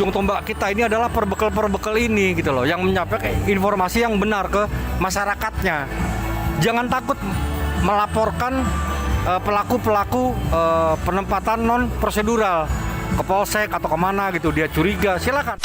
ujung tombak kita ini adalah perbekal ini gitu loh, yang menyampaikan informasi yang benar ke masyarakatnya. Jangan takut melaporkan pelaku-pelaku penempatan non prosedural ke polsek atau kemana gitu, dia curiga, silakan.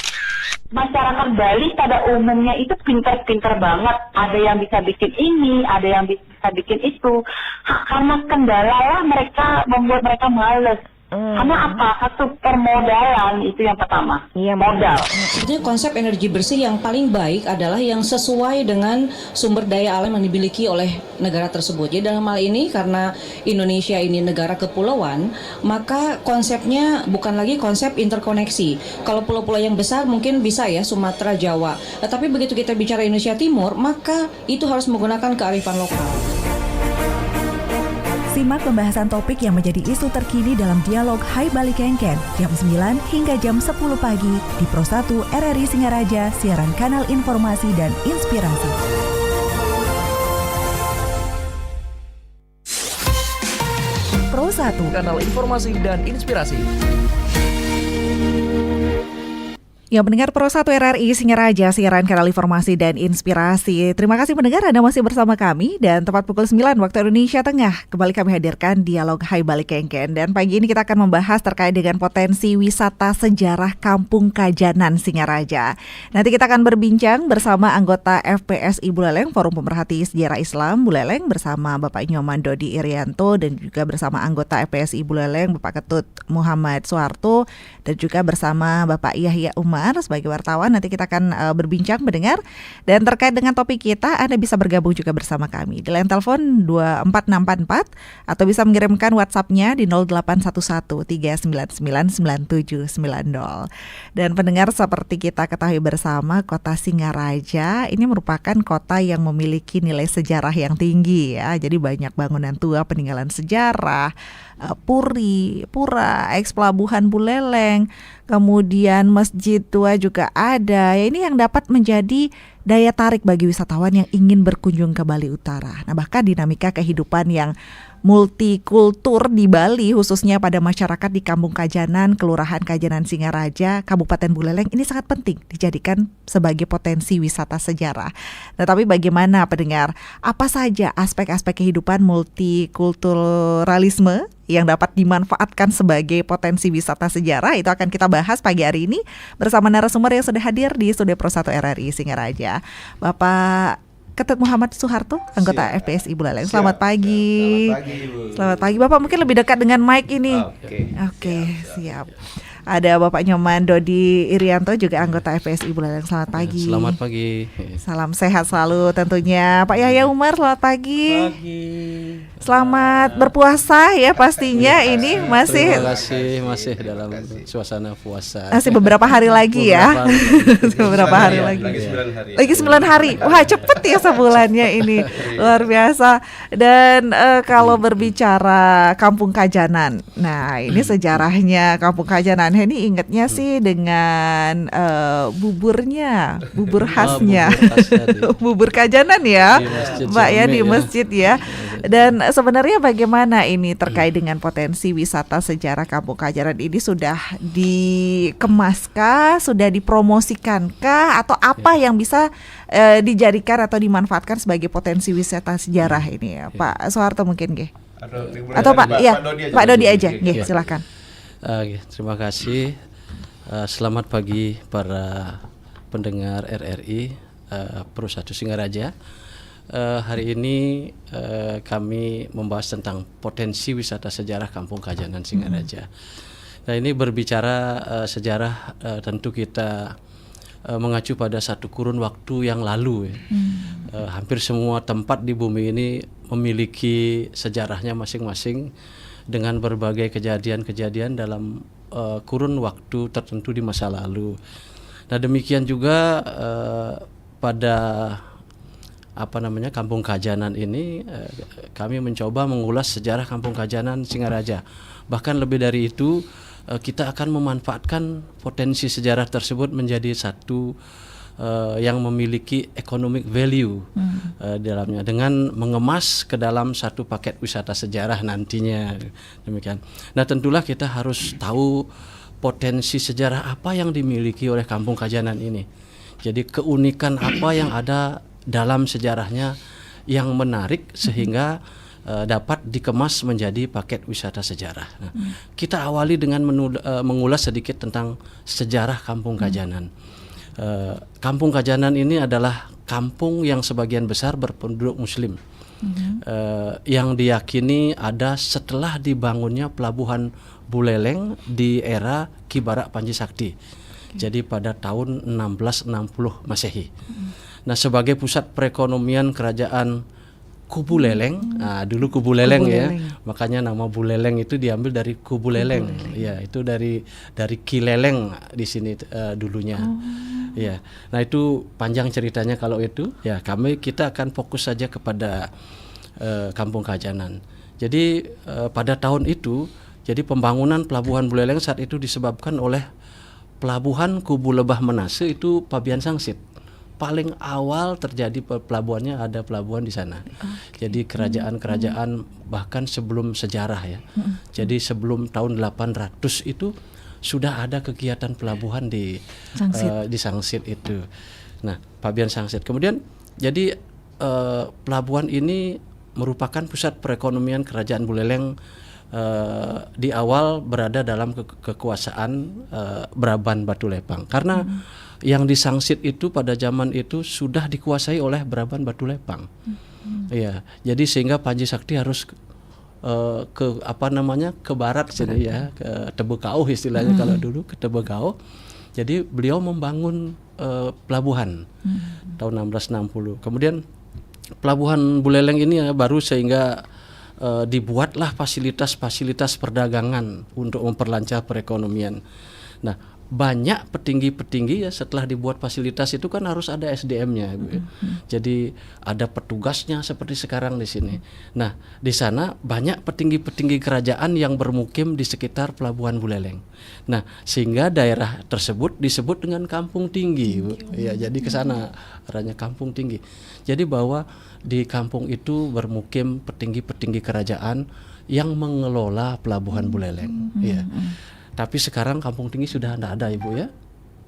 Masyarakat Bali pada umumnya itu pintar-pintar banget. Ada yang bisa bikin ini, ada yang bisa bikin itu. Karena kendala lah mereka membuat mereka males. Karena apa? Satu permodalan itu yang pertama. Iya, modal. Sebetulnya konsep energi bersih yang paling baik adalah yang sesuai dengan sumber daya alam yang dimiliki oleh negara tersebut. Jadi dalam hal ini karena Indonesia ini negara kepulauan, maka konsepnya bukan lagi konsep interkoneksi. Kalau pulau-pulau yang besar mungkin bisa ya Sumatera, Jawa. Tetapi begitu kita bicara Indonesia Timur, maka itu harus menggunakan kearifan lokal. Simak pembahasan topik yang menjadi isu terkini dalam dialog Hai Bali Kengken jam 9 hingga jam 10 pagi di Pro 1 RRI Singaraja, siaran kanal informasi dan inspirasi. Pro 1, kanal informasi dan inspirasi. Ya, mendengar Pro 1 RRI Singaraja, siaran kanal informasi dan inspirasi. Terima kasih mendengar Anda masih bersama kami, dan tepat pukul 9 waktu Indonesia Tengah kembali kami hadirkan dialog Hai Bali Kengken. Dan pagi ini kita akan membahas terkait dengan potensi wisata sejarah Kampung Kajanan Singaraja. Nanti kita akan berbincang bersama anggota FPSI Buleleng, Forum Pemerhati Sejarah Islam Buleleng, bersama Bapak Nyoman Dodi Irianto, dan juga bersama anggota FPSI Buleleng Bapak Ketut Muhammad Soeharto, dan juga bersama Bapak Yahya Umar sebagai wartawan. Nanti kita akan berbincang mendengar, dan terkait dengan topik kita Anda bisa bergabung juga bersama kami di line telepon 24644 atau bisa mengirimkan WhatsApp-nya di 081139999790. Dan pendengar, seperti kita ketahui bersama, Kota Singaraja ini merupakan kota yang memiliki nilai sejarah yang tinggi ya. Jadi banyak bangunan tua peninggalan sejarah, pura, eks-pelabuhan Buleleng, kemudian masjid tua juga ada. Ya, ini yang dapat menjadi daya tarik bagi wisatawan yang ingin berkunjung ke Bali Utara. Nah, bahkan dinamika kehidupan yang multikultur di Bali, khususnya pada masyarakat di Kampung Kajanan, Kelurahan Kajanan Singaraja, Kabupaten Buleleng, ini sangat penting dijadikan sebagai potensi wisata sejarah. Nah, tapi bagaimana pendengar? Apa saja aspek-aspek kehidupan multikulturalisme yang dapat dimanfaatkan sebagai potensi wisata sejarah? Itu akan kita bahas pagi hari ini bersama narasumber yang sudah hadir di Studio Pro 1 RRI Singaraja, Bapak Ketut Muhammad Soeharto, anggota FPSI Buleleng. Selamat pagi. Selamat pagi, Bu. Selamat pagi, Bapak. Mungkin lebih dekat dengan mic ini. Oke, siap. Ada Bapak Nyoman Dodi Irianto, juga anggota FPSI Buleleng. Selamat pagi. Selamat pagi. Salam sehat selalu tentunya. Pak Yahya Umar, selamat pagi. Selamat berpuasa ya pastinya. Ini masih Terima kasih, masih dalam suasana puasa. masih beberapa hari lagi ya. Beberapa hari lagi. Lagi 9 hari. Wah, cepet ya sebulannya ini. Luar biasa. Dan kalau berbicara Kampung Kajanan. Nah, ini sejarahnya Kampung Kajanan. Ini ingatnya sih dengan buburnya, bubur khasnya. Bubur Kajanan ya, Mbak ya, di masjid ya. Dan sebenarnya bagaimana ini terkait dengan potensi wisata sejarah Kampung Kajanan ini? Sudah dikemaskah, sudah dipromosikankah, atau apa yang bisa dijadikan atau dimanfaatkan sebagai potensi wisata sejarah ini ya, Pak Soeharto mungkin nggih? Atau Pak Dodi aja, nggih, silakan. Terima kasih. Selamat pagi para pendengar RRI Pro 1 Singaraja. Hari ini kami membahas tentang potensi wisata sejarah Kampung Kajanan Singaraja. Nah, ini berbicara sejarah, tentu kita mengacu pada satu kurun waktu yang lalu ya. Hampir semua tempat di bumi ini memiliki sejarahnya masing-masing dengan berbagai kejadian-kejadian dalam kurun waktu tertentu di masa lalu. Nah, demikian juga pada Kampung Kajanan ini kami mencoba mengulas sejarah Kampung Kajanan Singaraja. Bahkan lebih dari itu, kita akan memanfaatkan potensi sejarah tersebut menjadi satu yang memiliki economic value dalamnya, dengan mengemas ke dalam satu paket wisata sejarah nantinya, demikian. Nah, tentulah kita harus tahu potensi sejarah apa yang dimiliki oleh Kampung Kajanan ini. Jadi keunikan apa yang ada dalam sejarahnya yang menarik sehingga dapat dikemas menjadi paket wisata sejarah. Nah, kita awali dengan mengulas sedikit tentang sejarah Kampung Kajanan. Kampung Kajanan ini adalah kampung yang sebagian besar berpenduduk Muslim, yang diyakini ada setelah dibangunnya pelabuhan Buleleng di era Ki Barak Panji Sakti. Jadi pada tahun 1660 Masehi. Nah, sebagai pusat perekonomian kerajaan Kubu Leleng, dulu Kubu Leleng ya, makanya nama Buleleng itu diambil dari Kubu Leleng, ya itu dari Ki Leleng di sini dulunya, ya. Nah itu panjang ceritanya kalau itu, ya kita akan fokus saja kepada Kampung Kajanan. Jadi pada tahun itu, jadi pembangunan pelabuhan Buleleng saat itu disebabkan oleh pelabuhan Kubu Lebah Manase itu Pabian Sangsit. Paling awal terjadi pelabuhannya ada pelabuhan di sana. Jadi kerajaan-kerajaan bahkan sebelum sejarah ya. Jadi sebelum tahun 800 itu sudah ada kegiatan pelabuhan di Sangsit itu. Nah, Pabian Sangsit. Kemudian jadi pelabuhan ini merupakan pusat perekonomian kerajaan Buleleng di awal berada dalam kekuasaan Braban Batu Lepang. Karena yang di Sangsit itu pada zaman itu sudah dikuasai oleh Braban Batu Lepang. Ya, jadi sehingga Panji Sakti harus ke barat sini ya, ke Tebekau istilahnya kalau dulu ke Tebekau. Jadi beliau membangun pelabuhan tahun 1660. Kemudian pelabuhan Buleleng ini baru sehingga dibuatlah fasilitas-fasilitas perdagangan untuk memperlancar perekonomian. Nah, banyak petinggi-petinggi ya setelah dibuat fasilitas itu kan harus ada SDM-nya, Bu. Jadi ada petugasnya seperti sekarang di sini. Nah, di sana banyak petinggi-petinggi kerajaan yang bermukim di sekitar pelabuhan Buleleng. Nah, sehingga daerah tersebut disebut dengan Kampung Tinggi, Bu. Ya, jadi ke sana arahnya Kampung Tinggi. Jadi bahwa di kampung itu bermukim petinggi-petinggi kerajaan yang mengelola pelabuhan Buleleng. Ya. Tapi sekarang Kampung Tinggi sudah tidak ada, Ibu ya.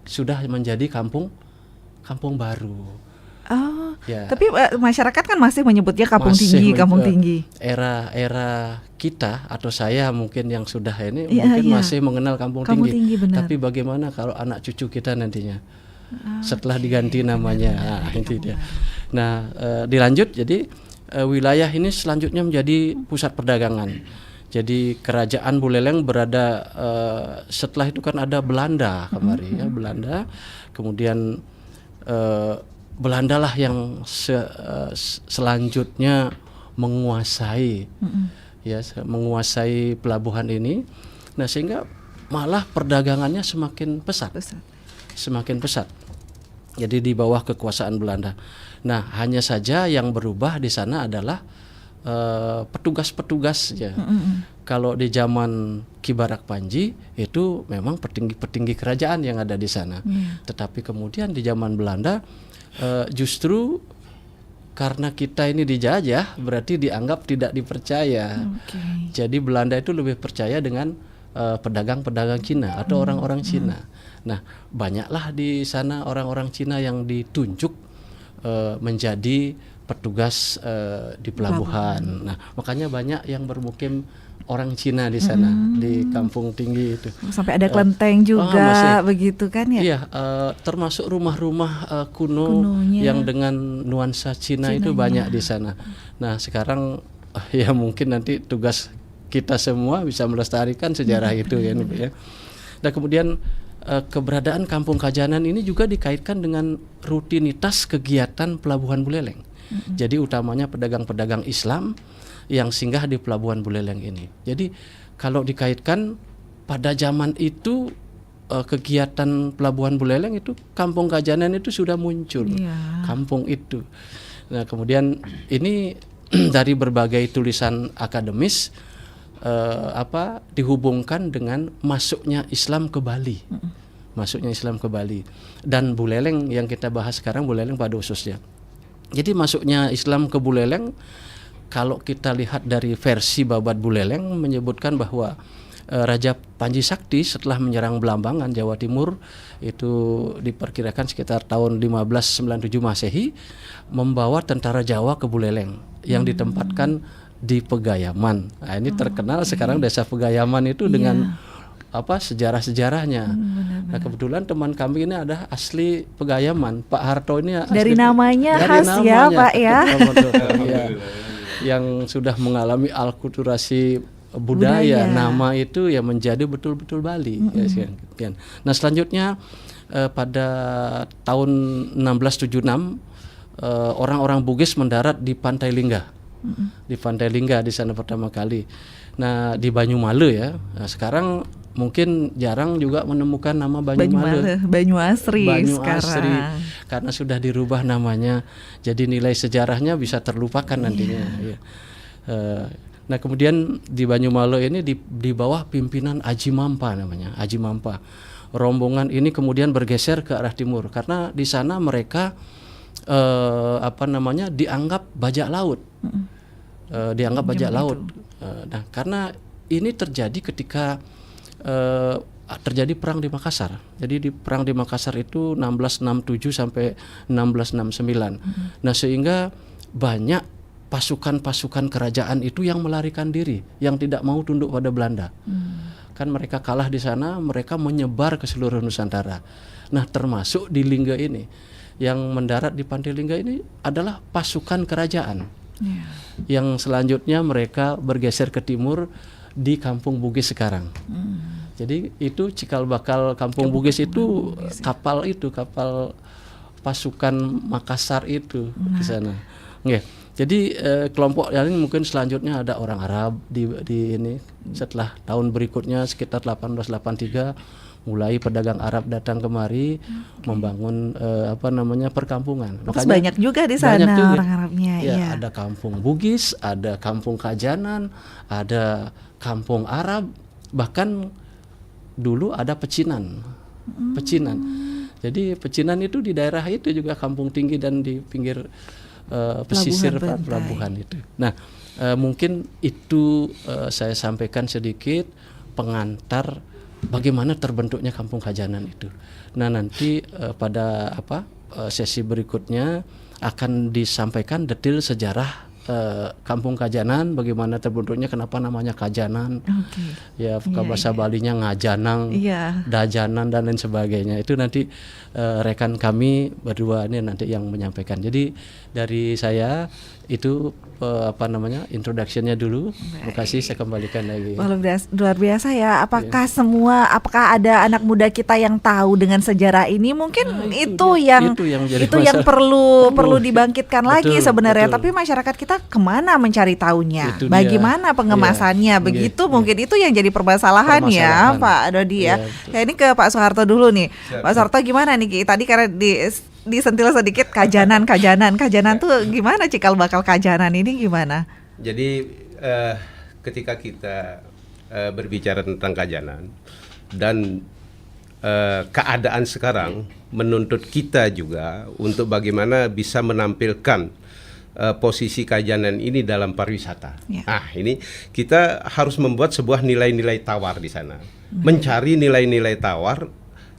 Sudah menjadi kampung baru. Oh, ya. Tapi masyarakat kan masih menyebutnya Kampung Tinggi, Kampung Tinggi. Era kita atau saya mungkin yang sudah ini mungkin masih mengenal Kampung Tinggi. Tapi bagaimana kalau anak cucu kita nantinya setelah diganti namanya? Nah, itu dia. Nah, dilanjut jadi wilayah ini selanjutnya menjadi pusat perdagangan. Jadi kerajaan Buleleng berada setelah itu kan ada Belanda kemarin ya, Belanda. Kemudian Belanda lah yang selanjutnya menguasai menguasai pelabuhan ini. Nah, sehingga malah perdagangannya semakin pesat. Semakin pesat. Jadi di bawah kekuasaan Belanda. Nah, hanya saja yang berubah di sana adalah petugas-petugas ya. Kalau di zaman Ki Barak Panji itu memang petinggi-petinggi kerajaan yang ada di sana. Tetapi kemudian di zaman Belanda justru karena kita ini dijajah berarti dianggap tidak dipercaya. Jadi Belanda itu lebih percaya dengan pedagang-pedagang Cina atau orang-orang Cina. Nah, banyaklah di sana orang-orang Cina yang ditunjuk menjadi petugas di pelabuhan. Nah, makanya banyak yang bermukim orang Cina di sana di Kampung Tinggi itu. Sampai ada kelenteng juga begitu kan ya? Iya, termasuk rumah-rumah kunonya yang dengan nuansa Cina itu banyak di sana. Nah, sekarang ya mungkin nanti tugas kita semua bisa melestarikan sejarah itu ya. Nah, kemudian keberadaan Kampung Kajanan ini juga dikaitkan dengan rutinitas kegiatan pelabuhan Buleleng. Jadi utamanya pedagang-pedagang Islam yang singgah di pelabuhan Buleleng ini. Jadi kalau dikaitkan pada zaman itu kegiatan pelabuhan Buleleng itu Kampung Kajanan itu sudah muncul. Kampung itu. Nah, kemudian ini dari berbagai tulisan akademis dihubungkan dengan masuknya Islam ke Bali. Masuknya Islam ke Bali. Dan Buleleng yang kita bahas sekarang Buleleng pada khususnya. Jadi masuknya Islam ke Buleleng, kalau kita lihat dari versi Babat Buleleng menyebutkan bahwa Raja Panji Sakti setelah menyerang Belambangan Jawa Timur itu diperkirakan sekitar tahun 1597 Masehi, membawa tentara Jawa ke Buleleng yang ditempatkan di Pegayaman. Nah, ini terkenal sekarang desa Pegayaman itu dengan sejarah-sejarahnya. Nah, kebetulan teman kami ini ada asli Pegayaman. Pak Harto ini Dari namanya khas ya, Pak ya. Ya, yang sudah mengalami alkulturasi budaya, nama itu ya menjadi betul-betul Bali. Ya. Nah, selanjutnya pada tahun 1676 orang-orang Bugis mendarat di Pantai Lingga. Di Pantai Lingga di sana pertama kali. Nah, di Banyumale ya. Nah, sekarang mungkin jarang juga menemukan nama Banyumale. Banyuasri sekarang. Asri, karena sudah dirubah namanya. Jadi nilai sejarahnya bisa terlupakan nantinya. Ya. Nah, kemudian di Banyumale ini di bawah pimpinan Aji Mampa namanya, Aji Mampa. Rombongan ini kemudian bergeser ke arah timur karena di sana mereka dianggap bajak laut. Dianggap bajak laut. Nah, karena ini terjadi ketika terjadi perang di Makassar. Jadi di perang di Makassar itu 1667 sampai 1669. Nah, sehingga banyak pasukan-pasukan kerajaan itu yang melarikan diri, yang tidak mau tunduk pada Belanda. Kan mereka kalah di sana, mereka menyebar ke seluruh Nusantara. Nah, termasuk di Lingga ini. Yang mendarat di Pantai Lingga ini adalah pasukan kerajaan. Yang selanjutnya mereka bergeser ke timur di Kampung Bugis sekarang. Jadi itu cikal bakal Kampung Bugis itu kapal pasukan Makassar itu di sana. Jadi kelompok lain mungkin selanjutnya ada orang Arab di ini. Setelah tahun berikutnya sekitar 1883 mulai pedagang Arab datang kemari membangun perkampungan. Terus banyak juga di sana orang Arabnya. Ya, ada Kampung Bugis, ada Kampung Kajanan, ada Kampung Arab, bahkan dulu ada Pecinan. Jadi Pecinan itu di daerah itu juga kampung tinggi dan di pinggir pesisir pelabuhan itu. Nah, mungkin itu saya sampaikan sedikit pengantar bagaimana terbentuknya Kampung Kajanan itu. Nah, nanti pada sesi berikutnya akan disampaikan detail sejarah Kampung Kajanan, bagaimana terbentuknya, kenapa namanya Kajanan. Ya, bahasa Balinya Ngajanang, Dajanan dan lain sebagainya. Itu nanti rekan kami berdua ini nanti yang menyampaikan. Jadi dari saya itu introduction-nya dulu. Terima kasih, saya kembalikan lagi. Luar biasa ya. Apakah ada anak muda kita yang tahu dengan sejarah ini? Mungkin itu yang perlu dibangkitkan lagi sebenarnya. Tapi masyarakat kita kemana mencari tahunya? Bagaimana pengemasannya? Begitu mungkin itu yang jadi permasalahan ya, Pak Dodi ya. Ini ke Pak Soeharto dulu nih. Pak Soeharto gimana nih? Tadi karena disentil sedikit kajanan tuh gimana, cikal bakal kajanan ini gimana? Jadi ketika kita berbicara tentang kajanan dan keadaan sekarang menuntut kita juga untuk bagaimana bisa menampilkan posisi kajanan ini dalam pariwisata. Ini kita harus membuat sebuah nilai-nilai tawar di sana, mencari nilai-nilai tawar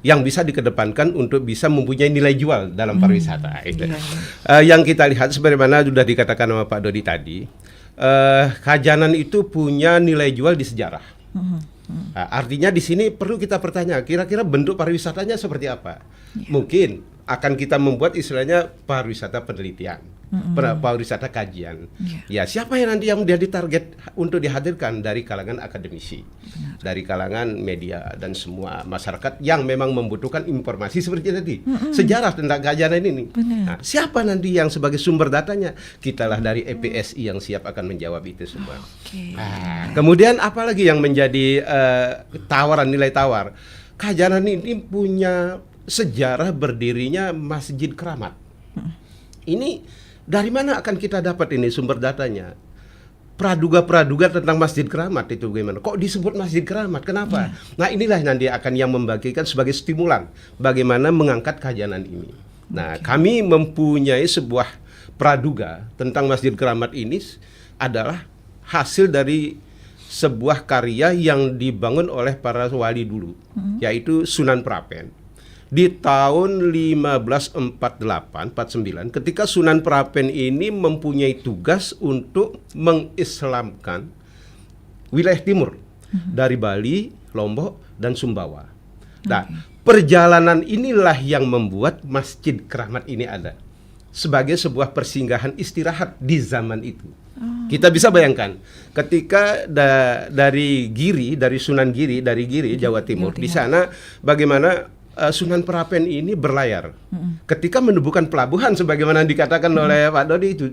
yang bisa dikedepankan untuk bisa mempunyai nilai jual dalam pariwisata. Yang kita lihat sebagaimana sudah dikatakan sama Pak Dodi tadi, kajanan itu punya nilai jual di sejarah. Artinya di sini perlu kita bertanya, kira-kira bentuk pariwisatanya seperti apa? Mungkin akan kita membuat istilahnya pariwisata penelitian, pariwisata kajian. Ya, siapa yang nanti yang dia ditarget untuk dihadirkan dari kalangan akademisi, dari kalangan media dan semua masyarakat yang memang membutuhkan informasi seperti tadi, sejarah tentang kajian ini. Nah, siapa nanti yang sebagai sumber datanya? Kitalah dari EPSI yang siap akan menjawab itu semua. Kemudian apalagi yang menjadi tawaran, nilai tawar? Kajanan ini punya sejarah berdirinya Masjid Keramat. Ini dari mana akan kita dapat ini sumber datanya? Praduga-praduga tentang Masjid Keramat itu bagaimana? Kok disebut Masjid Keramat? Kenapa? Nah, inilah nanti akan yang membagikan sebagai stimulan bagaimana mengangkat kajanan ini. Nah, kami mempunyai sebuah praduga tentang Masjid Keramat ini adalah hasil dari sebuah karya yang dibangun oleh para wali dulu, yaitu Sunan Prapen. Di tahun 1548-49, ketika Sunan Prapen ini mempunyai tugas untuk mengislamkan wilayah timur dari Bali, Lombok, dan Sumbawa. Nah, perjalanan inilah yang membuat Masjid Keramat ini ada sebagai sebuah persinggahan istirahat di zaman itu. Kita bisa bayangkan ketika dari Sunan Giri, dari Giri, Jawa Timur, di sana bagaimana Sunan Prapen ini berlayar. Ketika menemukan pelabuhan sebagaimana dikatakan oleh Pak Dodi itu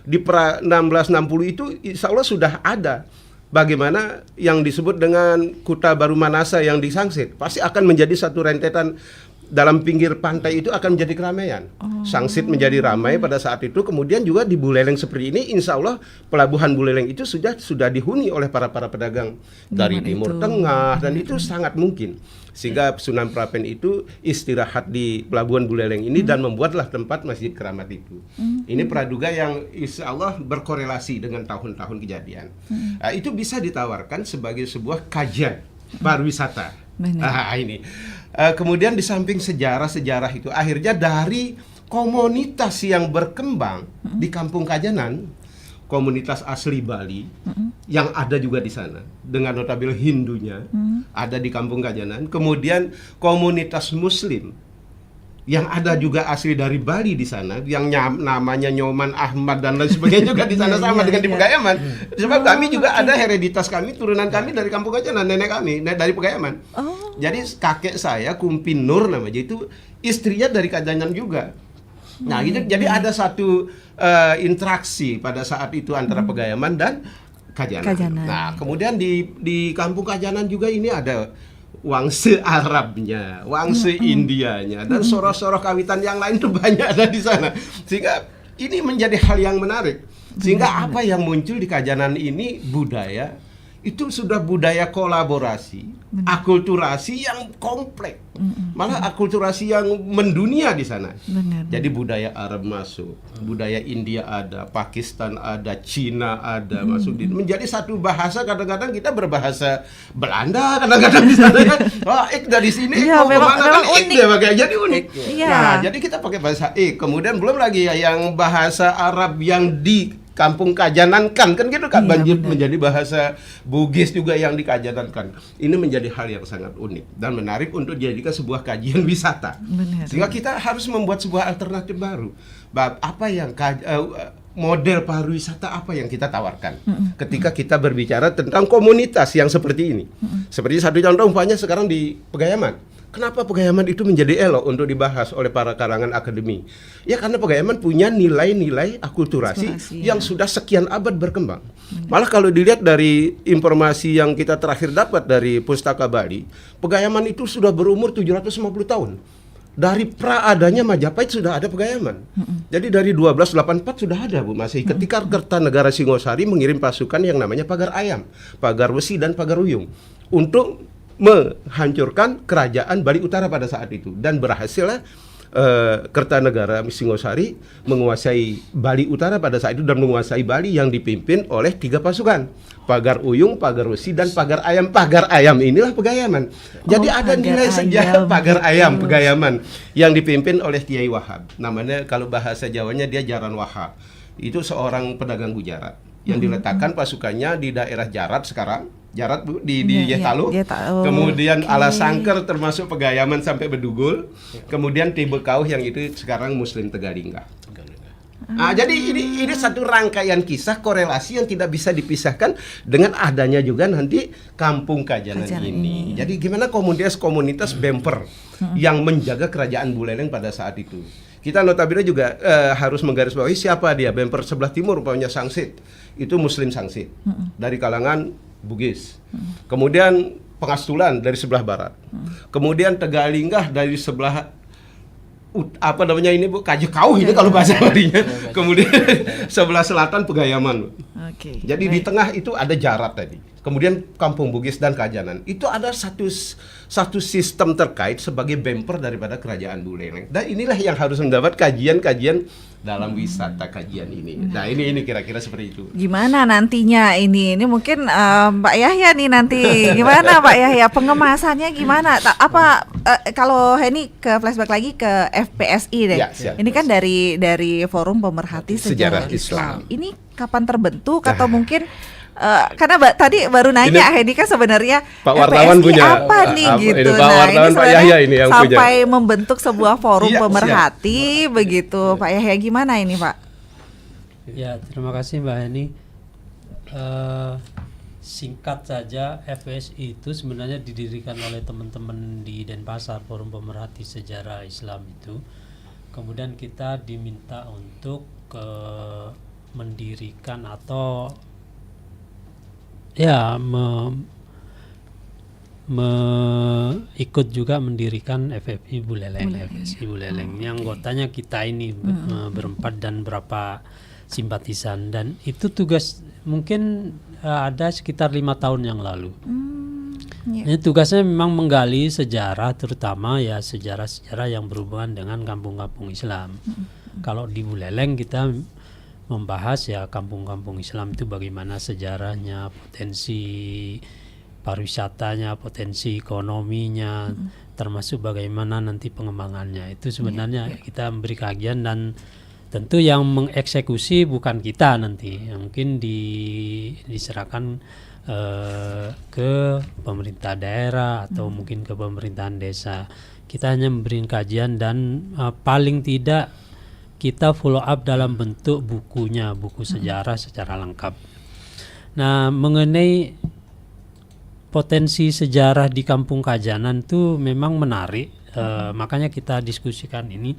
di 1660 itu insya Allah sudah ada. Bagaimana yang disebut dengan Kuta Baru Manasa yang di Sangsit pasti akan menjadi satu rentetan dalam pinggir pantai itu akan menjadi keramaian. Sangsit menjadi ramai pada saat itu. Kemudian juga di Buleleng seperti ini, insya Allah pelabuhan Buleleng itu sudah dihuni oleh para pedagang dari Timur Tengah dan itu sangat mungkin. Sehingga Sunan Prapen itu istirahat di pelabuhan Buleleng ini dan membuatlah tempat Masjid Keramat itu. Ini praduga yang insya Allah berkorelasi dengan tahun-tahun kejadian. Itu bisa ditawarkan sebagai sebuah kajian pariwisata. Ini. Kemudian di samping sejarah-sejarah itu akhirnya dari komunitas yang berkembang di Kampung Kajanan, komunitas asli Bali yang ada juga di sana dengan notabene Hindunya ada di Kampung Kajanan, kemudian komunitas Muslim yang ada juga asli dari Bali di sana yang namanya Nyoman Ahmad dan lain sebagainya juga di sana sama dengan di Pegayaman. Sebab kami juga ada hereditas kami, turunan kami dari Kampung Kajanan, nenek kami dari Pegayaman. Jadi kakek saya Kumpin Nur namanya itu istrinya dari Kajanan juga. Nah, gitu. Jadi ada satu interaksi pada saat itu antara Pegayaman dan Kajanan. Nah, kemudian di Kampung Kajanan juga ini ada wangse Arabnya, wangse Indianya, dan sorok-sorok kawitan yang lain itu banyak ada di sana. Sehingga ini menjadi hal yang menarik. Sehingga apa yang muncul di Kajanan ini budaya, itu sudah budaya kolaborasi, akulturasi yang kompleks. Malah akulturasi yang mendunia di sana. Jadi budaya Arab masuk, budaya India ada, Pakistan ada, Cina ada masuk. Menjadi satu bahasa, kadang-kadang kita berbahasa Belanda kadang-kadang di sana ya. Dari sini memang kan unik. dia pakai, jadi unik. Iya. Nah, jadi kita pakai bahasa kemudian belum lagi ya yang bahasa Arab yang di Kampung Kajanankan kan gitu kan, banjir menjadi bahasa Bugis juga yang dikajanankan. Ini menjadi hal yang sangat unik dan menarik untuk dijadikan sebuah kajian wisata. Sehingga kita harus membuat sebuah alternatif baru. Apa yang model pariwisata apa yang kita tawarkan ketika kita berbicara tentang komunitas yang seperti ini. Seperti satu contoh umpamanya sekarang di Pegayaman. Kenapa Pegayaman itu menjadi elok untuk dibahas oleh para kalangan akademi? Ya karena Pegayaman punya nilai-nilai akulturasi yang sudah sekian abad berkembang. Malah kalau dilihat dari informasi yang kita terakhir dapat dari Pustaka Bali, Pegayaman itu sudah berumur 750 tahun. Dari pra-adanya Majapahit sudah ada Pegayaman. Jadi dari 1284 sudah ada Bu Masih. Ketika Kertanegara Singosari mengirim pasukan yang namanya Pagar Ayam, Pagar Wesi dan Pagar Uyung untuk menghancurkan kerajaan Bali Utara pada saat itu, dan berhasillah Kertanegara Singosari menguasai Bali Utara pada saat itu dan menguasai Bali yang dipimpin oleh 3 pasukan, Pagar Uyung, Pagar Wesi dan Pagar Ayam. Pagar Ayam inilah Pegayaman. Jadi ada nilai sejarah Pagar Ayam Pegayaman yang dipimpin oleh Kiai Wahab. Namanya kalau bahasa Jawanya dia Jaran Wahab. Itu seorang pedagang Gujarat yang diletakkan pasukannya di daerah Jarat sekarang. Jarat Bu, di Yetalu. Kemudian Alasangker termasuk Pegayaman sampai Bedugul. Kemudian Tibekauh yang itu sekarang Muslim Tegalinga. Jadi ini satu rangkaian kisah korelasi yang tidak bisa dipisahkan dengan adanya juga nanti Kampung Kajanan ini. Jadi gimana komunitas bemper yang menjaga kerajaan Buleleng pada saat itu. Kita notabene juga harus menggarisbawahi siapa dia. Bemper sebelah timur umpamanya Sangsit. Itu Muslim Sangsit. Dari kalangan Bugis. Kemudian Pengastulan dari sebelah barat. Kemudian Tegalinggah dari sebelah apa namanya ini Bu, Kajekauh ini kalau bahasa Balinya. Kemudian sebelah selatan Pegayaman. Jadi di tengah itu ada Jarat tadi. kemudian Kampung Bugis dan Kajanan. Itu ada satu sistem terkait sebagai bumper daripada Kerajaan Buleleng. Dan inilah yang harus mendapat kajian-kajian dalam wisata kajian ini. Nah, ini kira-kira seperti itu. Gimana nantinya ini mungkin Pak Yahya nih nanti gimana Pak Yahya pengemasannya gimana? Kalau Henny ke flashback lagi ke FPSI deh. Ya, siap. Ini kan dari Forum Pemerhati Sejarah Islam. Ini kapan terbentuk atau mungkin karena tadi baru nanya Henny kan sebenarnya Pak wartawan FPSI punya apa nih gitu. ini, Pak wartawan, Pak Yahya ini yang sampai punya. membentuk sebuah forum Iya, pemerhati begitu. Pak Yahya gimana ini Pak? Ya, terima kasih Mbak Henny. Singkat saja, FPSI itu sebenarnya didirikan oleh teman-teman di Denpasar, Forum Pemerhati Sejarah Islam itu. Kemudian kita diminta untuk mendirikan atau ikut juga mendirikan FFI Buleleng. FFI Buleleng. Yang anggotanya kita ini berempat dan berapa simpatisan, dan itu tugas mungkin ada sekitar 5 tahun yang lalu. Ini tugasnya memang menggali sejarah, terutama ya sejarah-sejarah yang berhubungan dengan kampung-kampung Islam. Kalau di Buleleng kita membahas ya kampung-kampung Islam itu bagaimana sejarahnya, potensi pariwisatanya, potensi ekonominya, termasuk bagaimana nanti pengembangannya. Itu sebenarnya kita memberi kajian, dan tentu yang mengeksekusi bukan kita nanti, mungkin diserahkan ke pemerintah daerah atau mungkin ke pemerintahan desa. Kita hanya memberi kajian dan paling tidak kita follow up dalam bentuk bukunya, buku sejarah secara lengkap. Nah, mengenai potensi sejarah di Kampung Kajanan itu memang menarik, makanya kita diskusikan ini.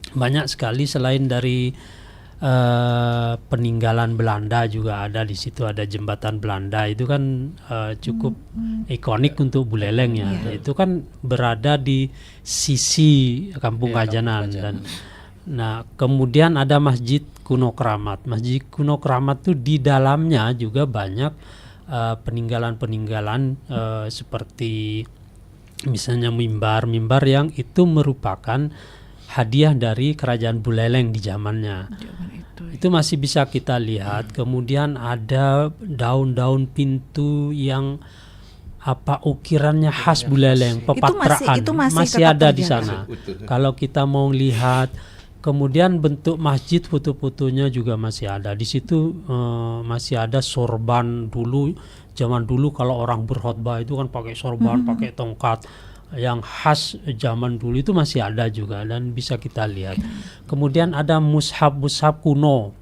Banyak sekali selain dari peninggalan Belanda juga ada di situ, ada jembatan Belanda itu kan cukup ikonik untuk Buleleng ya. Itu kan berada di sisi Kampung Kajanan. Dan nah, kemudian ada Masjid Kuno Keramat. Masjid Kuno Keramat itu di dalamnya juga banyak peninggalan-peninggalan seperti misalnya mimbar yang itu merupakan hadiah dari Kerajaan Buleleng di zamannya. Itu masih bisa kita lihat. Kemudian ada daun-daun pintu yang ukirannya khas Buleleng, pepatraan itu masih ada di sana. Kalau kita mau lihat, kemudian bentuk masjid, foto-fotonya juga masih ada di situ. Masih ada sorban dulu, zaman dulu kalau orang berkhotbah itu kan pakai sorban, pakai tongkat yang khas zaman dulu, itu masih ada juga dan bisa kita lihat. Kemudian ada mushaf kuno,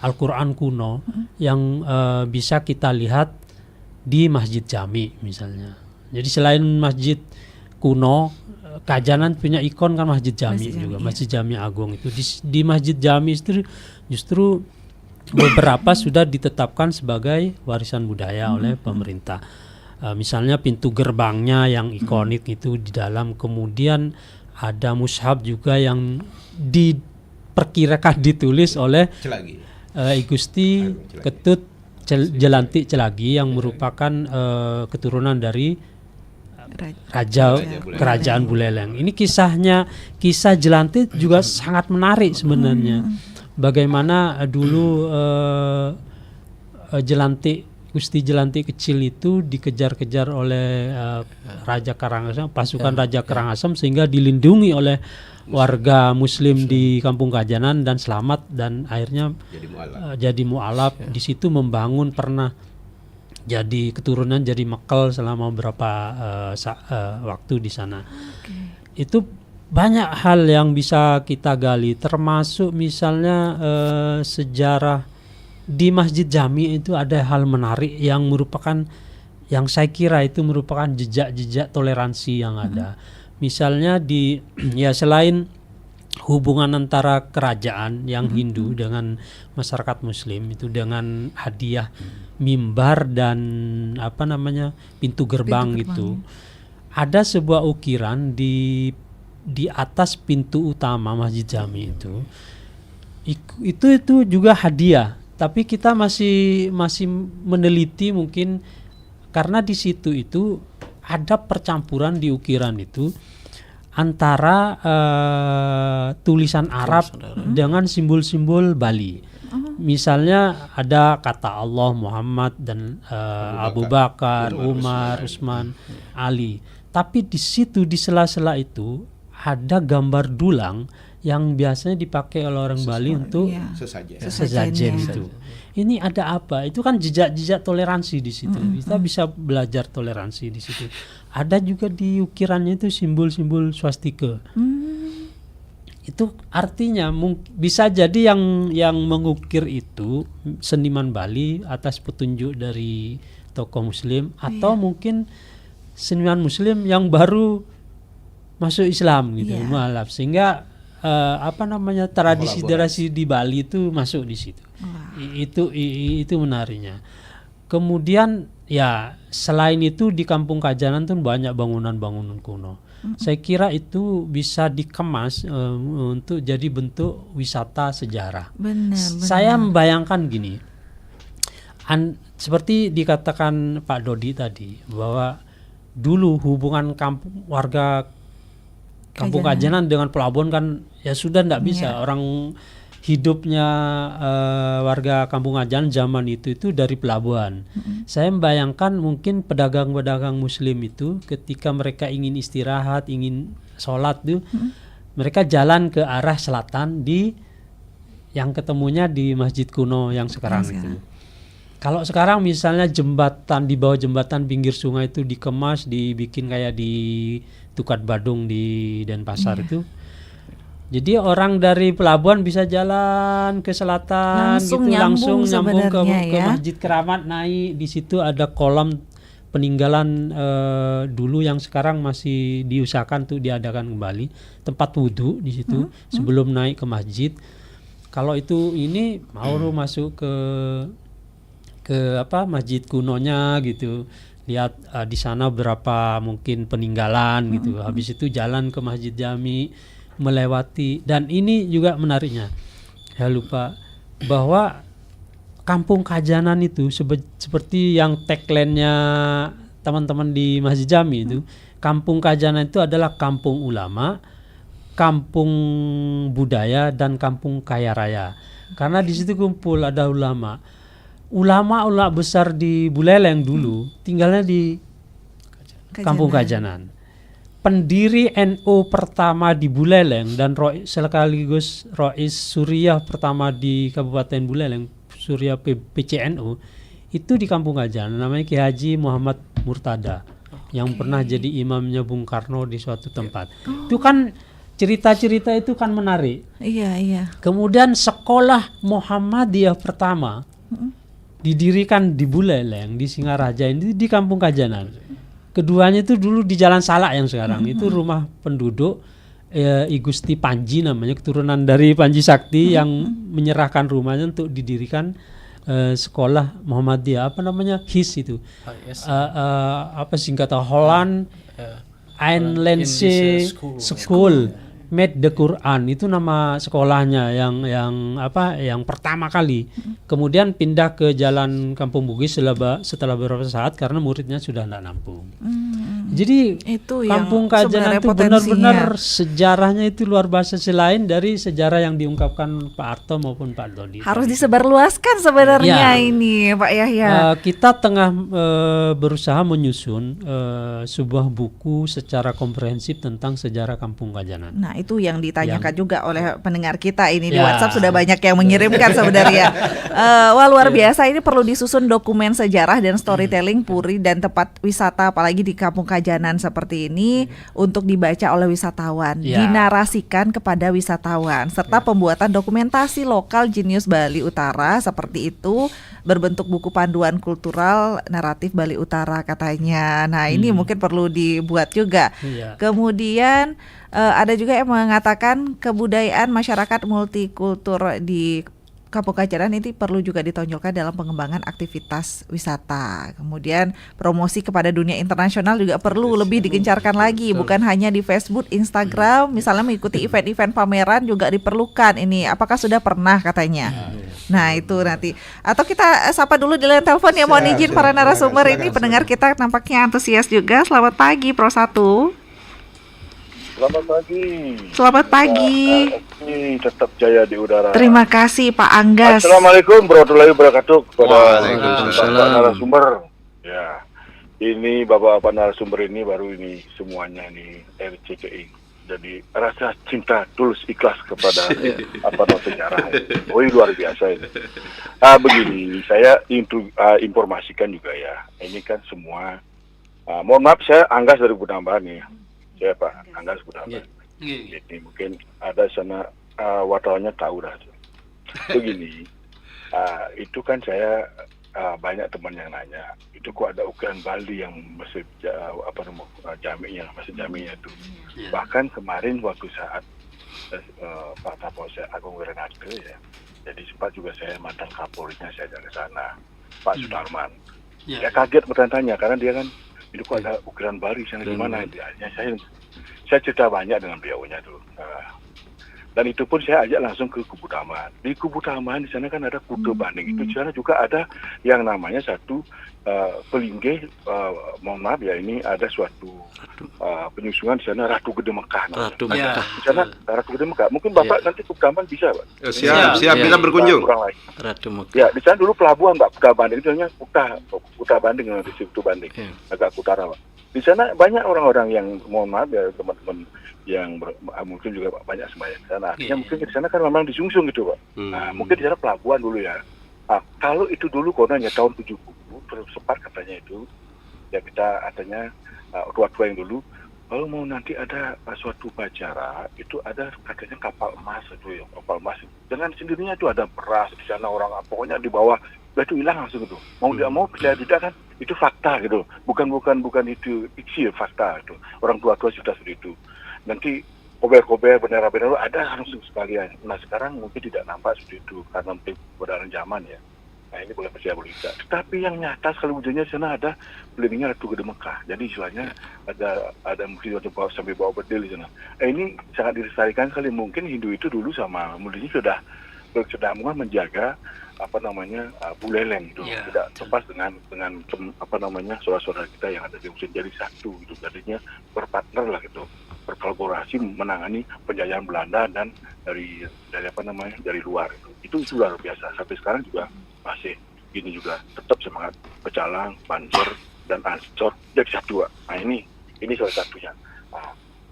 Al-Quran kuno yang bisa kita lihat di Masjid Jami misalnya. Jadi selain masjid kuno, Kajanan punya ikon kan Masjid Jami juga, Masjid Jami Agung itu. Di Masjid Jami itu justru beberapa sudah ditetapkan sebagai warisan budaya oleh pemerintah. Misalnya pintu gerbangnya yang ikonik itu di dalam. Kemudian ada mushaf juga yang diperkirakan ditulis oleh I Gusti Ketut Jelantik Celagi yang merupakan keturunan dari Raja Kerajaan Buleleng. Ini kisah Jelantik juga sangat menarik sebenarnya. Bagaimana dulu Gusti Jelantik kecil itu dikejar-kejar oleh Raja Karangasem, pasukan Raja Karangasem, sehingga dilindungi oleh warga Muslim di Kampung Kajanan dan selamat, dan akhirnya jadi mu'alaf. Di situ membangun, pernah jadi keturunan jadi Mekel selama beberapa waktu di sana. Itu banyak hal yang bisa kita gali, termasuk misalnya sejarah. Di Masjid Jami itu ada hal menarik yang merupakan, yang saya kira itu merupakan jejak-jejak toleransi yang ada. Misalnya selain hubungan antara kerajaan yang Hindu dengan masyarakat Muslim itu dengan hadiah mimbar dan pintu gerbang itu, ada sebuah ukiran di atas pintu utama Masjid Jami itu juga hadiah. Tapi kita masih meneliti mungkin karena di situ itu ada percampuran di ukiran itu antara tulisan Arab dengan simbol-simbol Bali. Misalnya ada kata Allah, Muhammad dan Abu Bakar, Umar, Utsman, Ali. Tapi di situ di sela-sela itu ada gambar dulang yang biasanya dipakai oleh orang Bali untuk sesajen itu. Ini ada apa? Itu kan jejak-jejak toleransi di situ. Kita bisa belajar toleransi di situ. Ada juga di ukirannya itu simbol-simbol swastika. Itu artinya bisa jadi yang mengukir itu seniman Bali atas petunjuk dari tokoh Muslim atau mungkin seniman Muslim yang baru masuk Islam gitu, mualaf, sehingga tradisi di Bali itu masuk di situ. Itu menariknya. Kemudian ya selain itu di Kampung Kajanan tuh banyak bangunan-bangunan kuno. Saya kira itu bisa dikemas untuk jadi bentuk wisata sejarah. Benar. Saya membayangkan gini, seperti dikatakan Pak Dodi tadi bahwa dulu hubungan warga Kampung Kajanan dengan pelabuhan kan ya sudah tidak bisa. Orang hidupnya warga Kampung Kajanan zaman itu dari pelabuhan. Saya membayangkan mungkin pedagang-pedagang Muslim itu ketika mereka ingin istirahat, ingin sholat tuh, mereka jalan ke arah selatan yang ketemunya di Masjid Kuno yang sekarang itu. Kalau sekarang misalnya jembatan di bawah jembatan pinggir sungai itu dikemas, dibikin kayak di Tukat Badung di Denpasar itu. Jadi orang dari pelabuhan bisa jalan ke selatan langsung nyambung ke Masjid Keramat, naik di situ ada kolam peninggalan dulu yang sekarang masih diusahakan untuk diadakan kembali, tempat wudhu di situ sebelum naik ke masjid. Kalau itu ini mau masuk ke Masjid Kunonya gitu, lihat di sana berapa mungkin peninggalan gitu. Habis itu jalan ke Masjid Jami, melewati. Dan ini juga menariknya, saya lupa bahwa Kampung Kajanan itu seperti yang tagline-nya teman-teman di Masjid Jami itu, Kampung Kajanan itu adalah kampung ulama, kampung budaya, dan kampung kaya raya. Karena di situ kumpul ada ulama besar di Buleleng dulu tinggalnya di Kampung Kajanan. Pendiri NU pertama di Buleleng dan sekaligus Rois Suriah pertama di Kabupaten Buleleng, Suriah PCNU, itu di Kampung Kajanan, namanya Ki Haji Muhammad Murtada, yang pernah jadi imamnya Bung Karno di suatu tempat. Itu kan cerita-cerita itu kan menarik. Iya. Kemudian sekolah Muhammadiyah pertama didirikan di Buleleng, di Singaraja, ini di Kampung Kajanan. Keduanya itu dulu di Jalan Salak yang sekarang itu rumah penduduk I Gusti Panji namanya, keturunan dari Panji Sakti yang menyerahkan rumahnya untuk didirikan sekolah Muhammadiyah, HIS itu. Singkatan Holland Eindhoven School Made the Quran, itu nama sekolahnya yang pertama kali. Kemudian pindah ke Jalan Kampung Bugis setelah beberapa saat karena muridnya sudah tidak nampung. Jadi itu Kampung Kajanan itu benar-benar sejarahnya itu luar biasa, selain dari sejarah yang diungkapkan Pak Arto maupun Pak Dodi. Harus disebarluaskan sebenarnya ini Pak Yahya. Kita tengah berusaha menyusun sebuah buku secara komprehensif tentang sejarah Kampung Kajanan. Nah itu yang ditanyakan juga oleh pendengar kita ini di WhatsApp, sudah banyak yang mengirimkan sebenarnya. Wah luar biasa, ini perlu disusun dokumen sejarah dan storytelling puri dan tempat wisata, apalagi di Kampung Kajanan seperti ini, untuk dibaca oleh wisatawan, dinarasikan kepada wisatawan, serta pembuatan dokumentasi lokal jenius Bali Utara seperti itu, berbentuk buku panduan kultural naratif Bali Utara katanya. Nah ini mungkin perlu dibuat juga. Kemudian ada juga yang mengatakan kebudayaan masyarakat multikultur di Kampung Kajanan ini perlu juga ditonjolkan dalam pengembangan aktivitas wisata. Kemudian promosi kepada dunia internasional juga perlu lebih digencarkan lagi, bukan hanya di Facebook, Instagram, misalnya mengikuti event-event pameran juga diperlukan. Ini apakah sudah pernah katanya? Nah itu nanti. Atau kita sapa dulu di line telepon ya, mohon izin para narasumber ini pendengar kita nampaknya antusias juga. Selamat pagi Pro 1. Selamat pagi. Selamat pagi. Tetap jaya di udara. Terima kasih Pak Anggas. Assalamualaikum warahmatullahi wabarakatuh kepada Waalaikumsalam. Bapak narasumber. Ya, ini bapak-bapak narasumber ini baru ini semuanya ini RCTI. Jadi rasa cinta tulus ikhlas kepada sejarah. Oh, ini luar biasa ini. Begini, saya informasikan juga ya. Ini kan semua. Mohon maaf, saya Anggas dari Butambahan nih. Saya Pak Anggas Butambahan. Jadi mungkin ada sana wartawannya tahu dah. Begini, itu kan saya banyak teman yang nanya. Itu kok ada ukiran Bali yang masih jamiknya itu. Bahkan kemarin waktu saat Pak Kapolsek Agung Wiranata ya, jadi sempat juga saya mantan Kapolrinya saya ke sana, Pak Sudarman. Ya kaget bertanya karena dia kan itu kok ada ukiran Bali sana di mana? Ya, saya cerita banyak dengan beliaunya tuh. Dan itu pun saya ajak langsung ke Kubu Taman. Di Kubu Taman di sana kan ada Kutu Banding. Itu di sana juga ada yang namanya satu pelinggih. Mohon maaf ya, ini ada suatu penyusungan di sana Ratu Gede Mekah. Ratu Mekah. Di sana Ratu Gede Mekah. Mungkin Bapak nanti Kubu Taman bisa, Pak. Siap, kita berkunjung. Ratu Mekah. Ya, di sana dulu pelabuhan Pak, Kuta Banding. Itu namanya Kuta Banding, di Kutu Banding. Agak utara, Pak. Di sana banyak orang-orang yang, mohon maaf ya teman-teman, yang mungkin juga banyak sembahyang di sana. Artinya mungkin di sana kan memang disungsung gitu, Pak. Nah, mungkin di sana pelabuhan dulu ya. Kalau itu dulu kononnya tahun 70 terus sempat katanya itu ya, kita katanya tua-tua yang dulu kalau mau nanti ada suatu upacara itu ada katanya kapal emas itu ya, kapal emas dengan sendirinya itu ada beras di sana, orang pokoknya di bawah itu hilang langsung itu. Mau tidak mau percaya tidak kan itu fakta gitu. Bukan itu fiksi, fakta itu. Orang tua-tua sudah seperti itu. Nanti kober-kober bendera-bendera ada langsung sekalian. Nah sekarang mungkin tidak nampak seperti itu karena mungkin perbedaan zaman ya. Nah ini boleh percaya boleh tidak. Tetapi yang nyata sekali wujudnya di sana ada pelindungnya Ratu Gede Mekah. Jadi istilahnya ada mungkin sampai bawa bedil di sana. Ini sangat dilestarikan sekali. Mungkin Hindu itu dulu sama Muslim sudah menjaga buleleng itu tidak lepas dengan saudara-saudara kita yang ada di Mesir, jadi satu gitu, jadinya berpartner lah gitu, berkolaborasi menangani penjajahan Belanda dan dari luar itu luar biasa. Sampai sekarang juga masih ini juga tetap semangat Pecalang, Banser dan Ansor jadi satu. Nah ini salah satunya.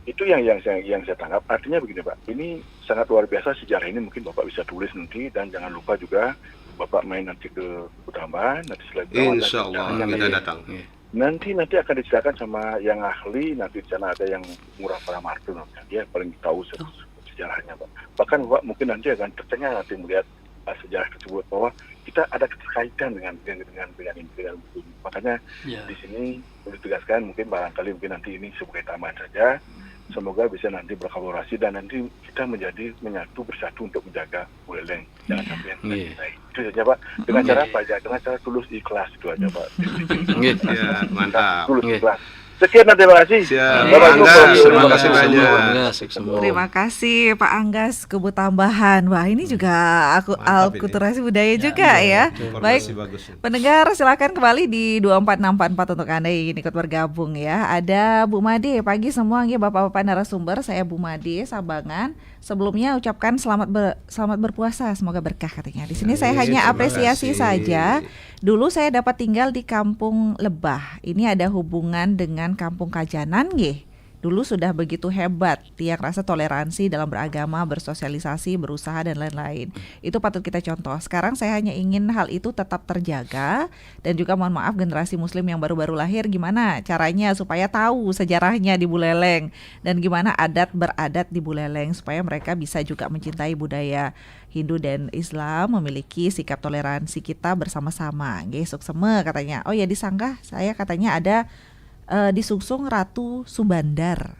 Itu yang saya tangkap. Artinya begini Pak, ini sangat luar biasa sejarah ini, mungkin Bapak bisa tulis nanti, dan jangan lupa juga Bapak main nanti ke Butambahan, nanti selain Insya Allah kita datang. Nanti akan diceritakan sama yang ahli, nanti di sana ada yang Murah Paramarto, dia paling tahu sejarahnya Pak. Bahkan Bapak mungkin nanti akan tercengang nanti melihat sejarah tersebut bahwa kita ada keterkaitan dengan buku. Makanya di sini perlu ditegaskan, mungkin nanti ini sebagai tambahan saja. Semoga bisa nanti berkolaborasi dan nanti kita menyatu bersatu untuk menjaga Buleleng. Jangan sampai yang itu saja Pak. Dengan cara apa aja? Dengan cara tulus ikhlas itu aja Pak. Ya, mantap. Tulus ikhlas. Sekian, terima kasih. Terima kasih banyak. Terima kasih Pak Anggas Kubu Tambahan. Wah ini juga akulturasi budaya juga ya. Baik, pendengar silakan kembali di 24644 untuk Anda yang ingin ikut bergabung ya. Ada Bu Made, pagi semua ya Bapak-bapak narasumber. Saya Bu Made Sabangan. Sebelumnya ucapkan selamat berpuasa, semoga berkah katanya. Di sini saya hanya apresiasi saja. Dulu saya dapat tinggal di Kampung Lebah. Ini ada hubungan dengan Kampung Kajanan nggih. Dulu sudah begitu hebat tiang rasa toleransi dalam beragama, bersosialisasi, berusaha dan lain-lain. Itu patut kita contoh. Sekarang saya hanya ingin hal itu tetap terjaga, dan juga mohon maaf generasi muslim yang baru-baru lahir, gimana caranya supaya tahu sejarahnya di Buleleng dan gimana adat beradat di Buleleng supaya mereka bisa juga mencintai budaya Hindu dan Islam, memiliki sikap toleransi kita bersama-sama. Nggih, sukseme katanya. Oh ya di Sanggah saya katanya ada di Sungsung Ratu Subandar.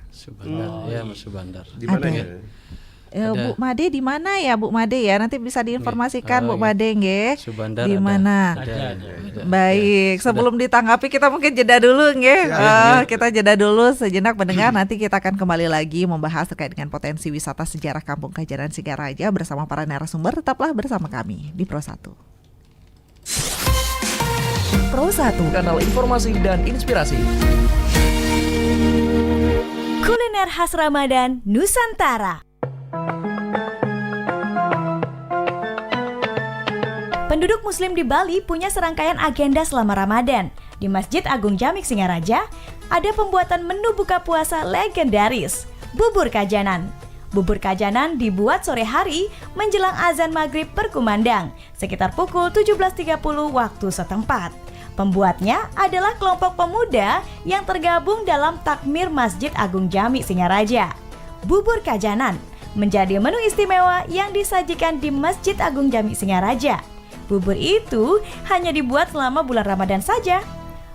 Ya, Mas Subandar. Di mana ya? Bu Made di mana ya Bu Made ya? Nanti bisa diinformasikan Bu Made nggih. Subandar Di mana? Ada. Baik, sebelum ditanggapi kita mungkin jeda dulu nggih. Kita jeda dulu sejenak mendengar, nanti kita akan kembali lagi membahas terkait dengan potensi wisata sejarah Kampung Kajanan Singaraja bersama para narasumber. Tetaplah bersama kami di Pro 1. Pro 1, kanal informasi dan inspirasi. Kuliner khas Ramadan Nusantara. Penduduk Muslim di Bali punya serangkaian agenda selama Ramadan. Di Masjid Agung Jamik Singaraja, ada pembuatan menu buka puasa legendaris, bubur kajanan. Bubur kajanan dibuat sore hari menjelang azan maghrib berkumandang, sekitar pukul 17.30 waktu setempat. Pembuatnya adalah kelompok pemuda yang tergabung dalam takmir Masjid Agung Jamik Singaraja. Bubur kajanan menjadi menu istimewa yang disajikan di Masjid Agung Jamik Singaraja. Bubur itu hanya dibuat selama bulan Ramadan saja.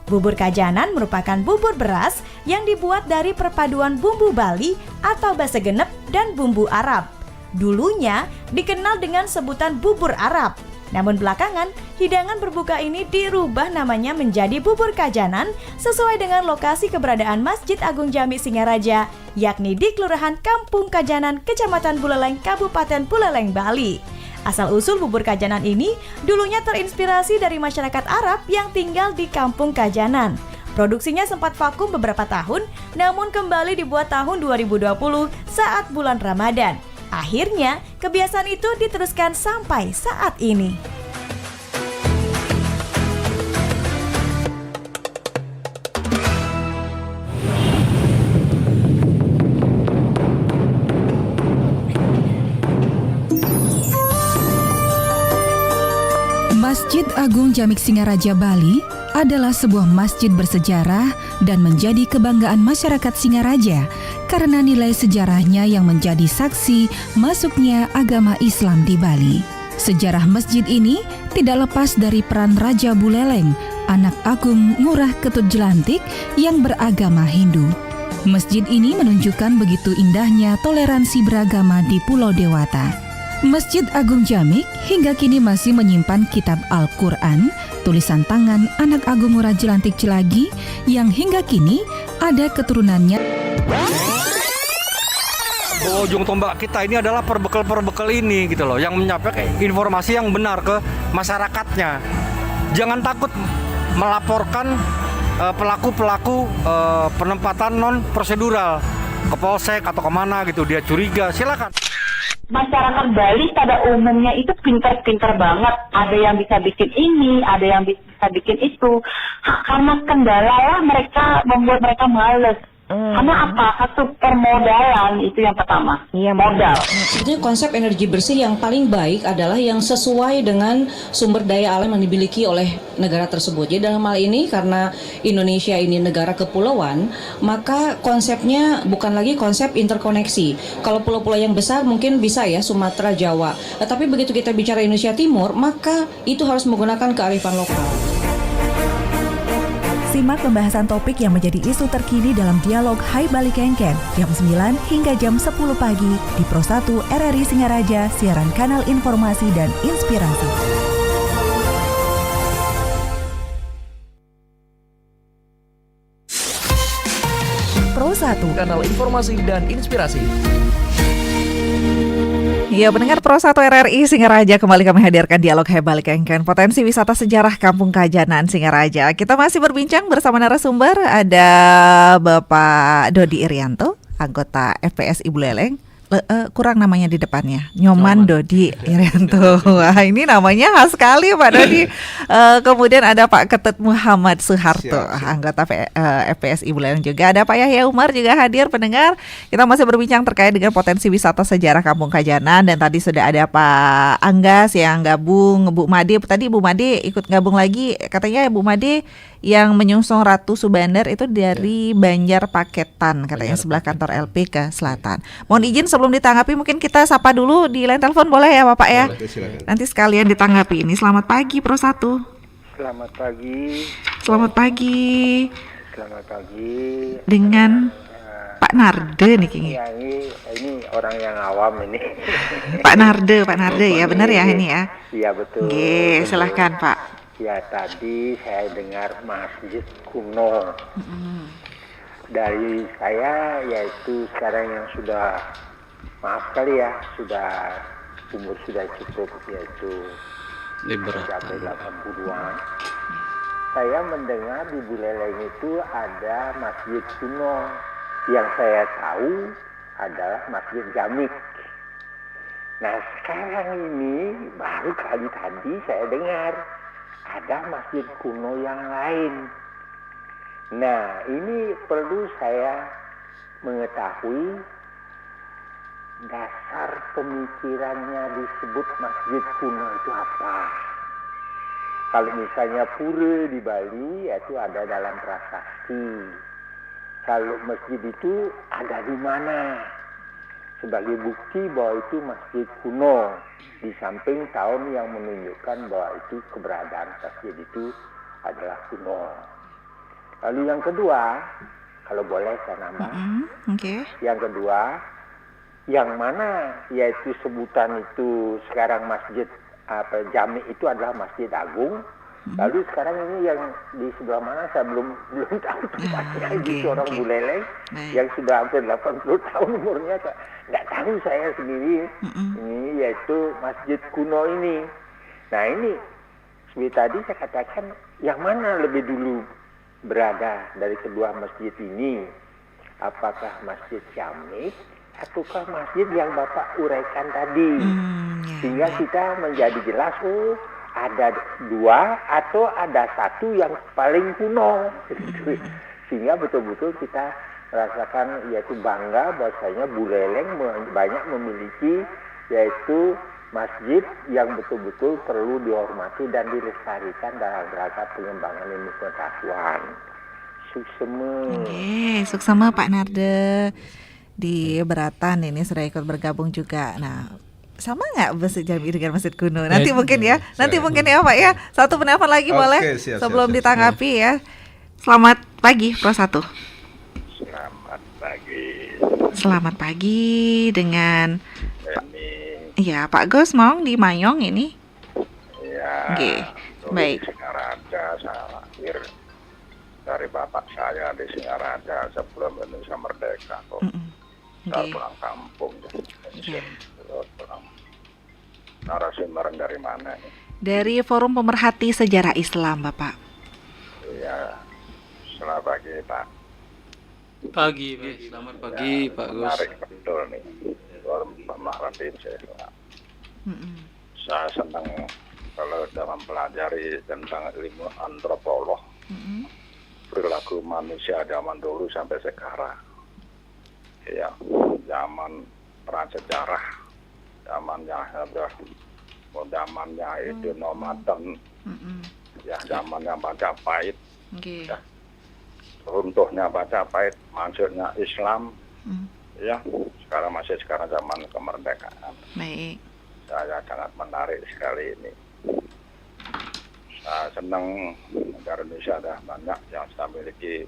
Bubur kajanan merupakan bubur beras yang dibuat dari perpaduan bumbu Bali atau basa genep dan bumbu Arab. Dulunya dikenal dengan sebutan bubur Arab. Namun belakangan, hidangan berbuka ini dirubah namanya menjadi bubur kajanan sesuai dengan lokasi keberadaan Masjid Agung Jamik Singaraja, yakni di Kelurahan Kampung Kajanan, Kecamatan Buleleng, Kabupaten Buleleng, Bali. Asal-usul bubur kajanan ini dulunya terinspirasi dari masyarakat Arab yang tinggal di Kampung Kajanan. Produksinya sempat vakum beberapa tahun, namun kembali dibuat tahun 2020 saat bulan Ramadan. Akhirnya, kebiasaan itu diteruskan sampai saat ini. Masjid Agung Jamik Singaraja Bali adalah sebuah masjid bersejarah dan menjadi kebanggaan masyarakat Singaraja karena nilai sejarahnya yang menjadi saksi masuknya agama Islam di Bali. Sejarah masjid ini tidak lepas dari peran Raja Buleleng, anak agung Ngurah Ketut Jelantik yang beragama Hindu. Masjid ini menunjukkan begitu indahnya toleransi beragama di Pulau Dewata. Masjid Agung Jamik hingga kini masih menyimpan kitab Al-Quran, tulisan tangan anak agung Ngurah Jelantik Celagi yang hingga kini ada keturunannya. Ujung tombak kita ini adalah perbekal ini gitu loh, yang menyampaikan informasi yang benar ke masyarakatnya. Jangan takut melaporkan pelaku-pelaku penempatan non prosedural ke polsek atau kemana gitu, dia curiga, silakan. Masyarakat Bali pada umumnya itu pintar-pintar banget. Ada yang bisa bikin ini, ada yang bisa bikin itu. Karena kendala lah mereka membuat mereka males. Karena apa? Satu permodalan itu yang pertama. Iya, modal. Sebetulnya konsep energi bersih yang paling baik adalah yang sesuai dengan sumber daya alam yang dimiliki oleh negara tersebut. Jadi dalam hal ini karena Indonesia ini negara kepulauan, maka konsepnya bukan lagi konsep interkoneksi. Kalau pulau-pulau yang besar mungkin bisa ya Sumatera, Jawa. Tetapi begitu kita bicara Indonesia Timur, maka itu harus menggunakan kearifan lokal. Simak pembahasan topik yang menjadi isu terkini dalam dialog Hai Bali Kengken jam 9 hingga jam 10 pagi di Pro 1 RRI Singaraja, siaran kanal informasi dan inspirasi. Pro 1, kanal informasi dan inspirasi. Ya, pendengar Pro 1 RRI Singaraja, kembali kami hadirkan dialog Hai Bali Kengken, potensi wisata sejarah Kampung Kajanan Singaraja. Kita masih berbincang bersama narasumber, ada Bapak Dodi Irianto, anggota FPSI Buleleng. Kurang namanya di depannya, Nyoman Dodi Irianto. Wah, ini namanya khas sekali Pak Dodi. Kemudian ada Pak Ketut Muhammad Soeharto, anggota FPSI Buleleng juga. Ada Pak Yahya Umar juga hadir, pendengar. Kita masih berbincang terkait dengan potensi wisata sejarah Kampung Kajanan. Dan tadi sudah ada Pak Anggas yang gabung, Bu Made. Tadi Bu Made ikut gabung lagi. Katanya Bu Made yang menyungsung Ratu Subandar itu dari Banjar Paketan, katanya sebelah kantor LP ke selatan. Mohon izin sebelum ditanggapi mungkin kita sapa dulu di line telepon, boleh ya Bapak ya? Boleh, nanti sekalian ditanggapi ini. Selamat pagi Pro 1. Selamat pagi. Selamat pagi. Selamat pagi. Dengan Pak Narde nih kayaknya. Ya, ini orang yang awam ini. Pak Narde ya, benar ya ini ya? Iya betul. Oke, silahkan Pak. Ya, tadi saya dengar masjid kuno. Dari saya, yaitu sekarang yang sudah, maaf kali ya, sudah umur sudah cukup, yaitu mencapai 80-an. Saya mendengar di Buleleng itu ada masjid kuno. Yang saya tahu adalah Masjid Jamik. Nah, sekarang ini baru kali tadi saya dengar ada masjid kuno yang lain. Nah, ini perlu saya mengetahui dasar pemikirannya disebut masjid kuno itu apa. Kalau misalnya pura di Bali, itu ada dalam prasasti. Kalau masjid itu ada di mana? Sebagai bukti bahwa itu masjid kuno. Di samping tahun yang menunjukkan bahwa itu keberadaan masjid itu adalah kuno. Lalu yang kedua, kalau boleh saya nambah. Yang kedua, yang mana yaitu sebutan itu sekarang masjid Jami itu adalah Masjid Agung. Lalu sekarang ini yang di sebelah mana saya belum tahu tempatnya, di Sorong Buleleng yang sudah hampir 80 tahun umurnya, nggak tahu saya sendiri. Ini yaitu masjid kuno ini. Nah ini seperti tadi saya katakan, yang mana lebih dulu berada dari kedua masjid ini? Apakah Masjid Jamik ataukah masjid yang Bapak uraikan tadi? Sehingga kita menjadi jelas, ada dua atau ada satu yang paling kuno. Sehingga betul-betul kita merasakan yaitu bangga bahwasanya Buleleng banyak memiliki yaitu masjid yang betul-betul perlu dihormati dan dilestarikan dalam rangka pengembangan ilmu pengetahuan. Suksema. Suksema Pak Narde di Beratan ini sudah ikut bergabung juga. Nah, sama nggak Masjid Jami dengan Masjid kuno? Nanti mungkin ya, Pak ya. Satu penelpon lagi boleh sebelum ditanggapi ya. Selamat pagi Pro 1. Selamat pagi dengan Iya, Pak Gus Mong di Mayong ini. Iya. Baik. Singaraja saya lahir dari bapak saya di Singaraja sebelum Indonesia merdeka kok. Saya pulang kampung. Narasumber dari mana nih? Dari Forum Pemerhati Sejarah Islam, Bapak. Iya. Selamat pagi, Pak. Pagi. Selamat pagi, Pak Gus. Menarik betul nih. Forum Pemerhati saya. Saya senang kalau dalam pelajari tentang ilmu antropolog, perilaku manusia zaman dulu sampai sekarang. Ya, zaman prasejarah, zamannya itu nomaden, ya zamannya Majapahit, ya, runtuhnya Majapahit, maksudnya Islam, ya sekarang zaman kemerdekaan. Baik. Saya sangat menarik sekali ini. Saya senang negara Indonesia ada banyak yang sudah memiliki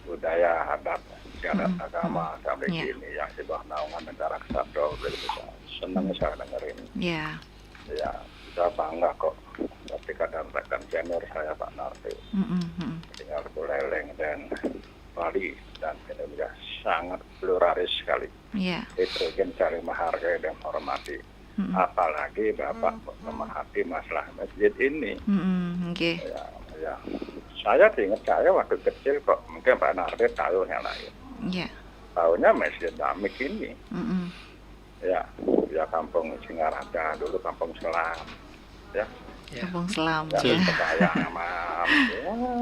budaya adat, adat agama sampai kini yang di bawah naungan negara kesatuan Republik Indonesia. Senang saya dengar ini. Ya, saya bangga kok ketika dan rekan senior saya Pak Nardi tinggal di Buleleng dan Bali dan Indonesia sangat pluralis sekali. Itu yang cari menghargai dan hormati. Apalagi Bapak memerhati masalah masjid ini. Ya. Saya ingat saya waktu kecil kok, mungkin Pak Nardi tahu yang lain. Tahunya Masjid Jamik ini. Ya kampung Singaraja, dulu kampung Selam. Ya. Kampung Selam. Ya.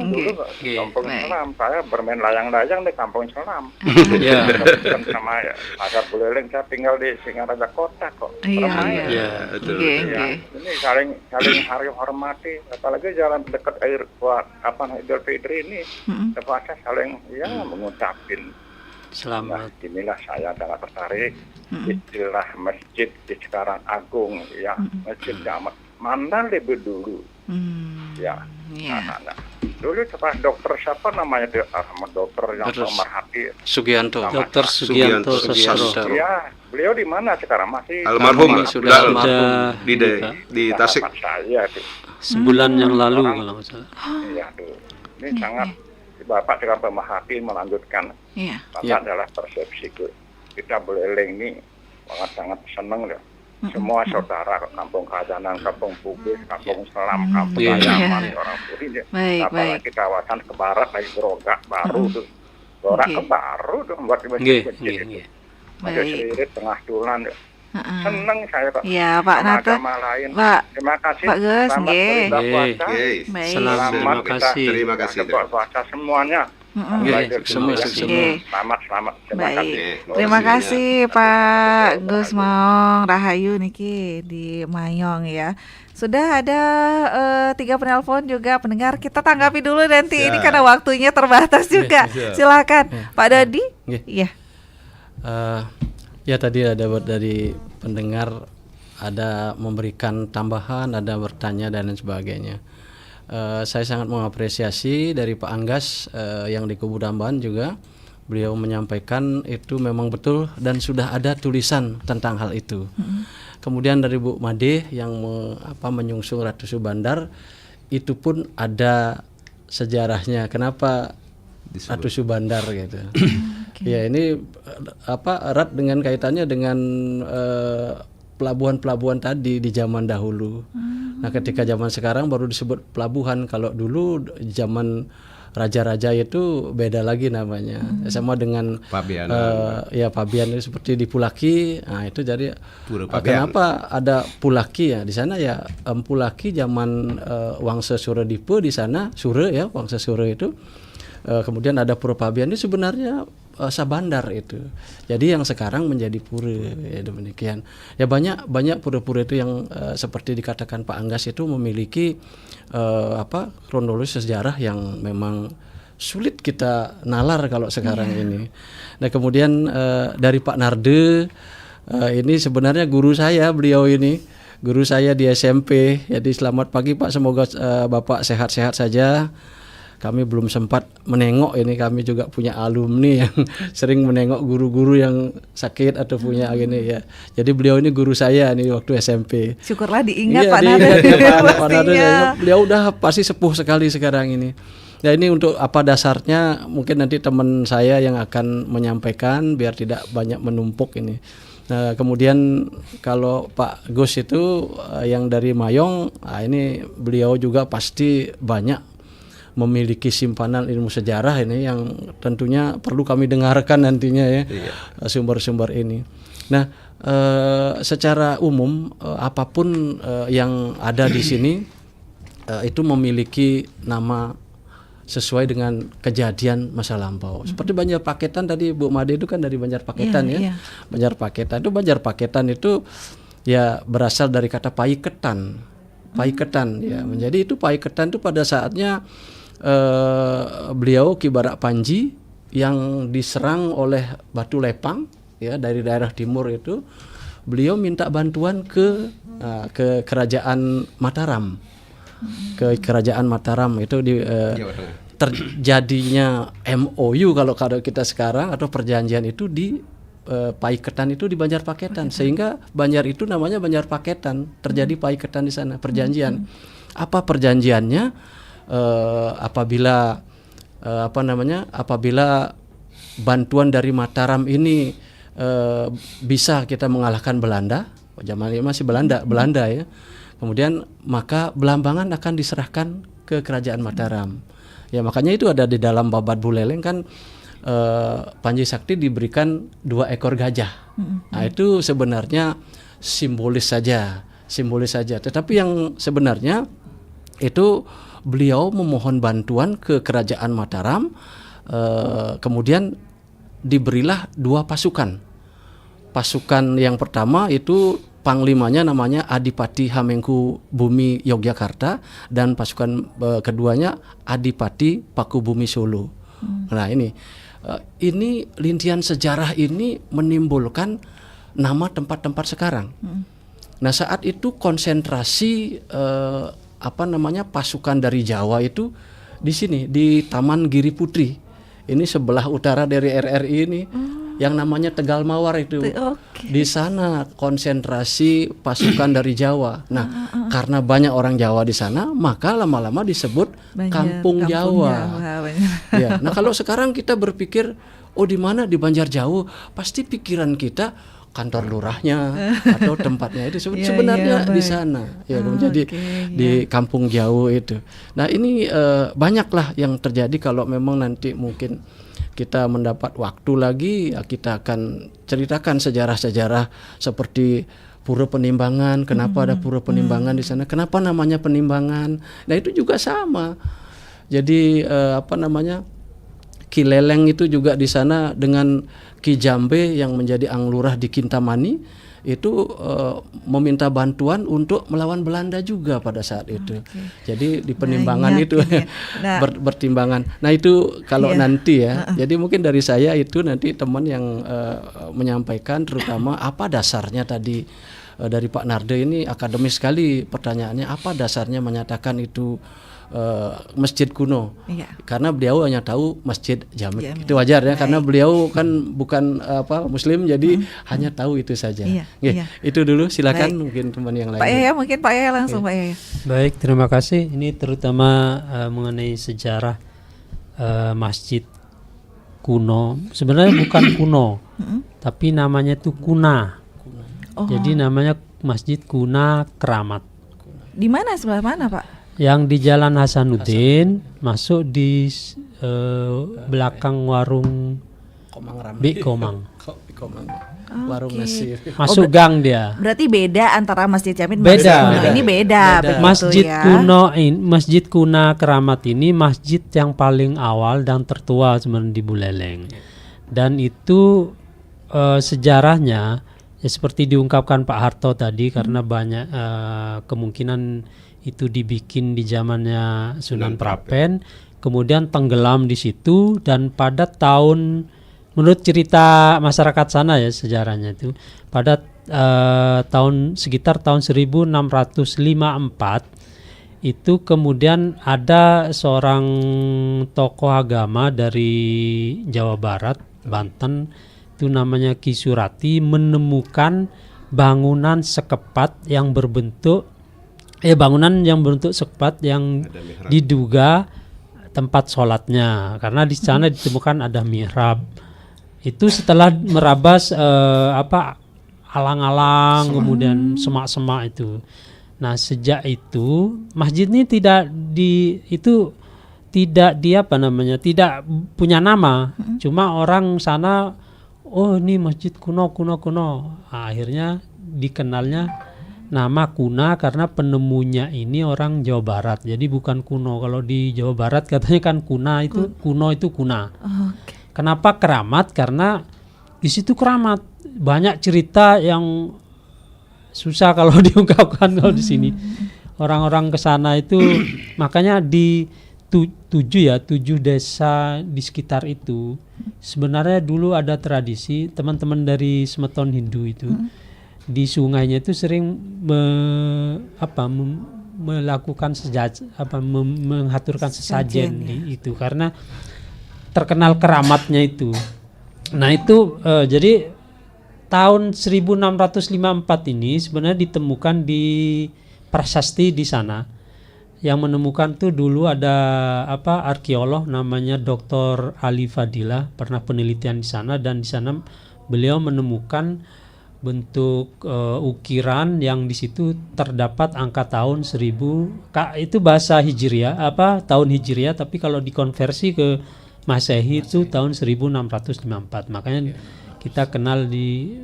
Dulu kampung Selam, saya bermain layang-layang di kampung Selam. Sama Pasar Buleleng, saya tinggal di Singaraja Kota kok. Iya, betul. Ini saling hormati, apalagi jalan dekat air buat Idul Fitri ini, terpaksa saling mengucapin selamat. Nah, inilah saya sangat tertarik istilah masjid di sekarang agung, Masjid Jamak. Mana lebih dulu Ya. Iya. Nah. Dulu pas dokter siapa namanya dia? Dokter yang pemerhati. Sugianto. Dokter Sugianto Sasando. Iya, beliau di mana sekarang? Masih almarhum sudah di Tasik. Saya tuh. Sebulan yang lalu kalau nggak salah. Iya tuh. Ini sangat Bapak dengan pemerhati melanjutkan. Iya. Bapak adalah persepsiku. Kita Buleleng ini sangat senang ya. Semua saudara Kampung Kajanan, Kampung Bugis, Kampung Selam, Kampung Ayaman, orang Puri. Apalagi kawasan ke barat lagi Gerogak baru tuh. Gerogak ke baru tuh buat masjid. Masjid Selirit Tengah Tulan. Senang saya Pak. Iya Pak Nata. Pak. Terima kasih. Pak Gus, nggih. Selamat Terima kasih. Puasa semuanya. Selamat. Terima kasih Pak Gus Maong Rahayu niki di Mayong ya. Sudah ada 3 penelpon juga pendengar, kita tanggapi dulu nanti ini karena waktunya terbatas juga. Silakan Pak Dodi. Iya. Ya tadi ada dari pendengar ada memberikan tambahan, ada bertanya dan lain sebagainya. Saya sangat mengapresiasi dari Pak Anggas yang di Kubu Damban juga, beliau menyampaikan itu memang betul dan sudah ada tulisan tentang hal itu. Kemudian dari Bu Made yang menyungsung Ratu Subandar, itu pun ada sejarahnya kenapa Ratu Subandar gitu. Ya ini erat dengan kaitannya dengan pelabuhan-pelabuhan tadi di zaman dahulu. Nah, ketika zaman sekarang baru disebut pelabuhan. Kalau dulu zaman raja-raja itu beda lagi namanya. Sama dengan Pabian itu seperti di Pulaki. Nah, itu jadi kenapa ada Pulaki ya? Di sana ya Pulaki zaman Wangsa Suradipa di sana, Sura ya, Wangsa Sura itu. Kemudian ada Pura Pabian itu sebenarnya Sabandar itu. Jadi yang sekarang menjadi pura ya demikian. Ya banyak pura-pura itu yang seperti dikatakan Pak Anggas itu memiliki kronologi sejarah yang memang sulit kita nalar kalau sekarang ini. Nah, kemudian dari Pak Narde ini sebenarnya guru saya, beliau ini guru saya di SMP. Jadi selamat pagi Pak, semoga Bapak sehat-sehat saja. Kami belum sempat menengok ini, kami juga punya alumni yang sering menengok guru-guru yang sakit atau punya gini ya. Jadi beliau ini guru saya nih waktu SMP. Syukurlah diingat Pak Narde. Pak Narde ya, beliau udah pasti sepuh sekali sekarang ini. Ya ini untuk apa dasarnya mungkin nanti teman saya yang akan menyampaikan biar tidak banyak menumpuk ini. Nah, kemudian kalau Pak Gus itu yang dari Mayong, ini beliau juga pasti banyak memiliki simpanan ilmu sejarah ini yang tentunya perlu kami dengarkan nantinya ya, sumber-sumber ini. Nah, secara umum apapun yang ada di sini itu memiliki nama sesuai dengan kejadian masa lampau. Seperti Banjar Paketan tadi Bu Made itu kan dari Banjar Paketan ya. Banjar Paketan itu ya berasal dari kata paiketan. Paiketan ya. Menjadi itu paiketan itu pada saatnya beliau Ki Barak Panji yang diserang oleh Batu Lepang ya dari daerah timur itu, beliau minta bantuan ke kerajaan Mataram. Ke kerajaan Mataram itu di terjadinya MOU kalau kita sekarang atau perjanjian itu di Paiketan itu di Banjar Paketan, sehingga Banjar itu namanya Banjar Paketan, terjadi Paiketan di sana perjanjian. Apa perjanjiannya? Apabila bantuan dari Mataram ini bisa kita mengalahkan Belanda, zaman ini masih Belanda ya. Kemudian maka Belambangan akan diserahkan ke kerajaan Mataram. Ya makanya itu ada di dalam Babat Buleleng kan Panji Sakti diberikan 2 ekor gajah. Nah itu sebenarnya simbolis saja. Tetapi yang sebenarnya itu beliau memohon bantuan ke kerajaan Mataram, kemudian diberilah 2 pasukan. Pasukan yang pertama itu panglimanya namanya Adipati Hamengku Bumi Yogyakarta, dan pasukan keduanya Adipati Pakubumi Solo. Nah ini lintian sejarah ini menimbulkan nama tempat-tempat sekarang. Nah saat itu konsentrasi pasukan dari Jawa itu di sini di Taman Giri Putri. Ini sebelah utara dari RRI ini. Yang namanya Tegal Mawar itu. Di sana konsentrasi pasukan dari Jawa. Nah, karena banyak orang Jawa di sana, maka lama-lama disebut Kampung Jawa. Ya, nah kalau sekarang kita berpikir, oh di mana di Banjar Jawu, pasti pikiran kita kantor lurahnya atau tempatnya itu sebenarnya di sana. Ya, jadi di Kampung Jawu itu. Nah, ini banyaklah yang terjadi. Kalau memang nanti mungkin kita mendapat waktu lagi, ya kita akan ceritakan sejarah-sejarah seperti Pura Penimbangan. Kenapa ada Pura Penimbangan di sana? Kenapa namanya Penimbangan? Nah, itu juga sama. Jadi Ki Leleng itu juga di sana dengan Ki Jambe yang menjadi Anglurah di Kintamani itu meminta bantuan untuk melawan Belanda juga pada saat itu. Jadi di Penimbangan itu bertimbangan. Nah, itu kalau nanti ya. Jadi mungkin dari saya itu nanti teman yang menyampaikan terutama apa dasarnya tadi dari Pak Narde ini akademis sekali pertanyaannya, apa dasarnya menyatakan itu masjid kuno. Karena beliau hanya tahu Masjid Jami. Itu wajar ya, karena beliau kan bukan Muslim, jadi hanya tahu itu saja. Itu dulu, silakan. Mungkin teman yang lain. Pak Yaya, mungkin Pak Yaya langsung. Pak Yaya. Baik, terima kasih. Ini terutama mengenai sejarah masjid kuno. Sebenarnya bukan kuno, tapi namanya itu Kuna. Jadi namanya Masjid Kuna Keramat. Di mana, sebelah mana, Pak? Yang di Jalan Hasanuddin, masuk di belakang warung Bik Komang. Warung nasi. Masuk gang dia. Berarti beda antara Masjid Jamin beda. Ini beda. Masjid ya. kuno ini, Masjid Kuna Keramat ini masjid yang paling awal dan tertua sebenarnya di Buleleng. Dan itu sejarahnya ya seperti diungkapkan Pak Harto tadi, karena banyak kemungkinan itu dibikin di zamannya Sunan Prapen, kemudian tenggelam di situ, dan pada tahun, menurut cerita masyarakat sana ya sejarahnya itu, pada sekitar tahun 1654 itu kemudian ada seorang tokoh agama dari Jawa Barat, Banten, itu namanya Ki Surati, menemukan bangunan sekepat yang berbentuk sekepat yang diduga tempat sholatnya, karena di sana ditemukan ada mihrab. Itu setelah merabas alang-alang, kemudian semak-semak itu. Nah, sejak itu masjid ini tidak tidak punya nama. Cuma orang sana, oh ini masjid kuno. Nah, akhirnya dikenalnya nama Kuna karena penemunya ini orang Jawa Barat. Jadi bukan kuno. Kalau di Jawa Barat katanya kan kuno itu kuna. Kenapa keramat? Karena di situ keramat. Banyak cerita yang susah kalau diungkapkan kalau di sini. Orang-orang ke sana itu makanya di 7 desa di sekitar itu. Sebenarnya dulu ada tradisi teman-teman dari Semeton Hindu itu. Di sungainya itu sering melakukan menghaturkan sesajen itu karena terkenal keramatnya itu. Nah itu jadi tahun 1654 ini sebenarnya ditemukan di prasasti di sana. Yang menemukan tuh dulu ada arkeolog namanya Dr. Ali Fadilah, pernah penelitian di sana, dan di sana beliau menemukan bentuk ukiran yang di situ terdapat angka tahun 1000. Itu bahasa Hijriah, tahun Hijriah, tapi kalau dikonversi ke Masehi itu tahun 1654. Makanya kita kenal di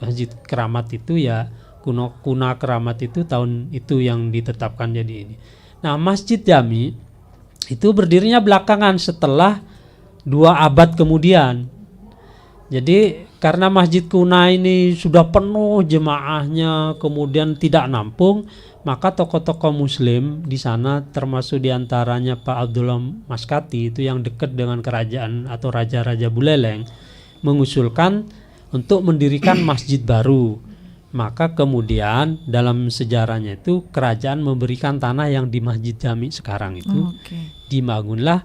Masjid Keramat itu ya Kuna Keramat itu tahun itu yang ditetapkan jadi ini. Nah, Masjid Jami itu berdirinya belakangan setelah 2 abad kemudian. Jadi karena Masjid Kuna ini sudah penuh jemaahnya, kemudian tidak nampung, maka tokoh-tokoh Muslim di sana, termasuk diantaranya Pak Abdullah Maskati itu yang dekat dengan kerajaan atau raja-raja Buleleng, mengusulkan untuk mendirikan masjid baru. Maka kemudian dalam sejarahnya itu kerajaan memberikan tanah yang di Masjid Jami sekarang itu, dibangunlah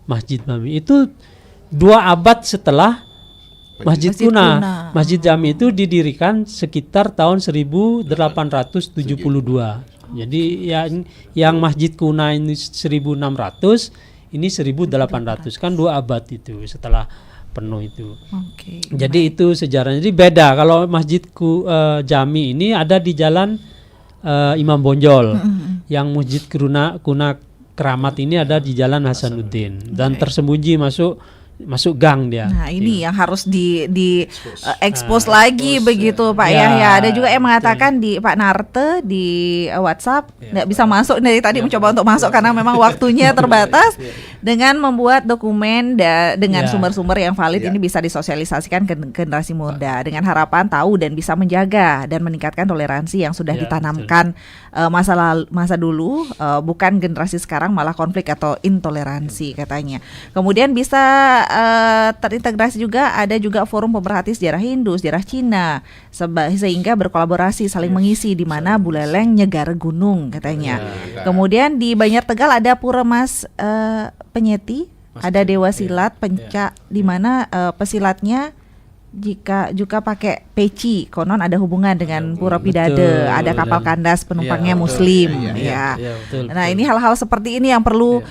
Masjid Jami itu 2 abad setelah Masjid Kuna. Masjid Jami itu didirikan sekitar tahun 1872. Jadi yang Masjid Kuna ini 1600, ini 1800, kan 2 abad itu setelah penuh itu. Jadi itu sejarahnya. Jadi beda kalau Masjid Jami ini ada di Jalan Imam Bonjol. Yang Masjid Kuna Keramat ini ada di Jalan Hasanuddin dan tersembunyi masuk gang dia. Nah ini yang harus di expose lagi begitu Pak Yahya. Ada juga yang mengatakan di Pak Narte di WhatsApp nggak bisa masuk, dari tadi mencoba untuk masuk karena memang waktunya terbatas. Dengan membuat dokumen dengan sumber-sumber yang valid ini bisa disosialisasikan ke generasi muda dengan harapan tahu dan bisa menjaga dan meningkatkan toleransi yang sudah ditanamkan masa dulu, bukan generasi sekarang malah konflik atau intoleransi katanya. Kemudian bisa terintegrasi juga, ada juga forum pemerhati sejarah Hindu, sejarah Cina, sehingga berkolaborasi saling mengisi, di mana Buleleng Nyegar Gunung katanya. Kemudian di Banjar Tegal ada Pura Mas Penyeti, ada Dewa Silat Pencak, di mana pesilatnya jika juga pakai peci, konon ada hubungan dengan Pura Pidade, ada kapal kandas penumpangnya Muslim. Nah ini hal-hal seperti ini yang perlu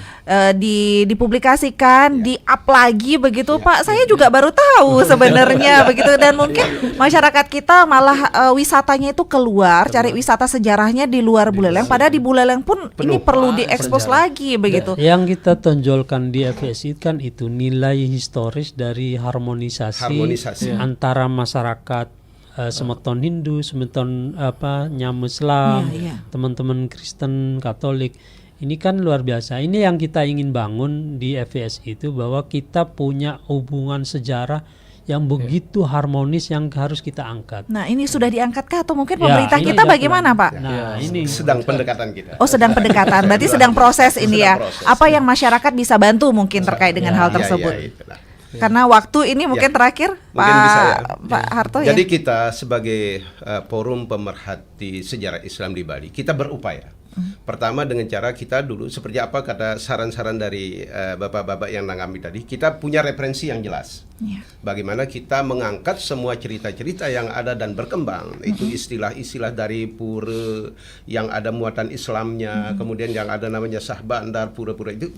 dipublikasikan, di-up lagi begitu Pak. Saya juga baru tahu sebenarnya begitu, dan mungkin masyarakat kita malah wisatanya itu keluar, cari wisata sejarahnya di luar Buleleng, padahal di Buleleng pun ini perlu diekspos lagi begitu. Yang kita tonjolkan di FSI kan itu nilai historis dari harmonisasi antara masyarakat semeton Hindu, semeton Nyam Islam, teman-teman Kristen, Katolik. Ini kan luar biasa. Ini yang kita ingin bangun di FSI itu, bahwa kita punya hubungan sejarah yang begitu harmonis yang harus kita angkat. Nah ini sudah diangkatkah atau mungkin pemerintah kita bagaimana Pak? Nah ini sedang pendekatan kita. Oh sedang pendekatan, berarti sedang proses ini ya. Apa yang masyarakat bisa bantu mungkin terkait dengan hal tersebut? Karena waktu ini mungkin terakhir Pak Harto ya. Jadi kita sebagai forum pemerhati sejarah Islam di Bali, kita berupaya. Pertama dengan cara kita dulu, seperti apa kata saran-saran dari bapak-bapak yang nangami tadi, kita punya referensi yang jelas. Bagaimana kita mengangkat semua cerita-cerita yang ada dan berkembang. Itu istilah-istilah dari pura yang ada muatan Islamnya, kemudian yang ada namanya Sah Bandar, pura-pura itu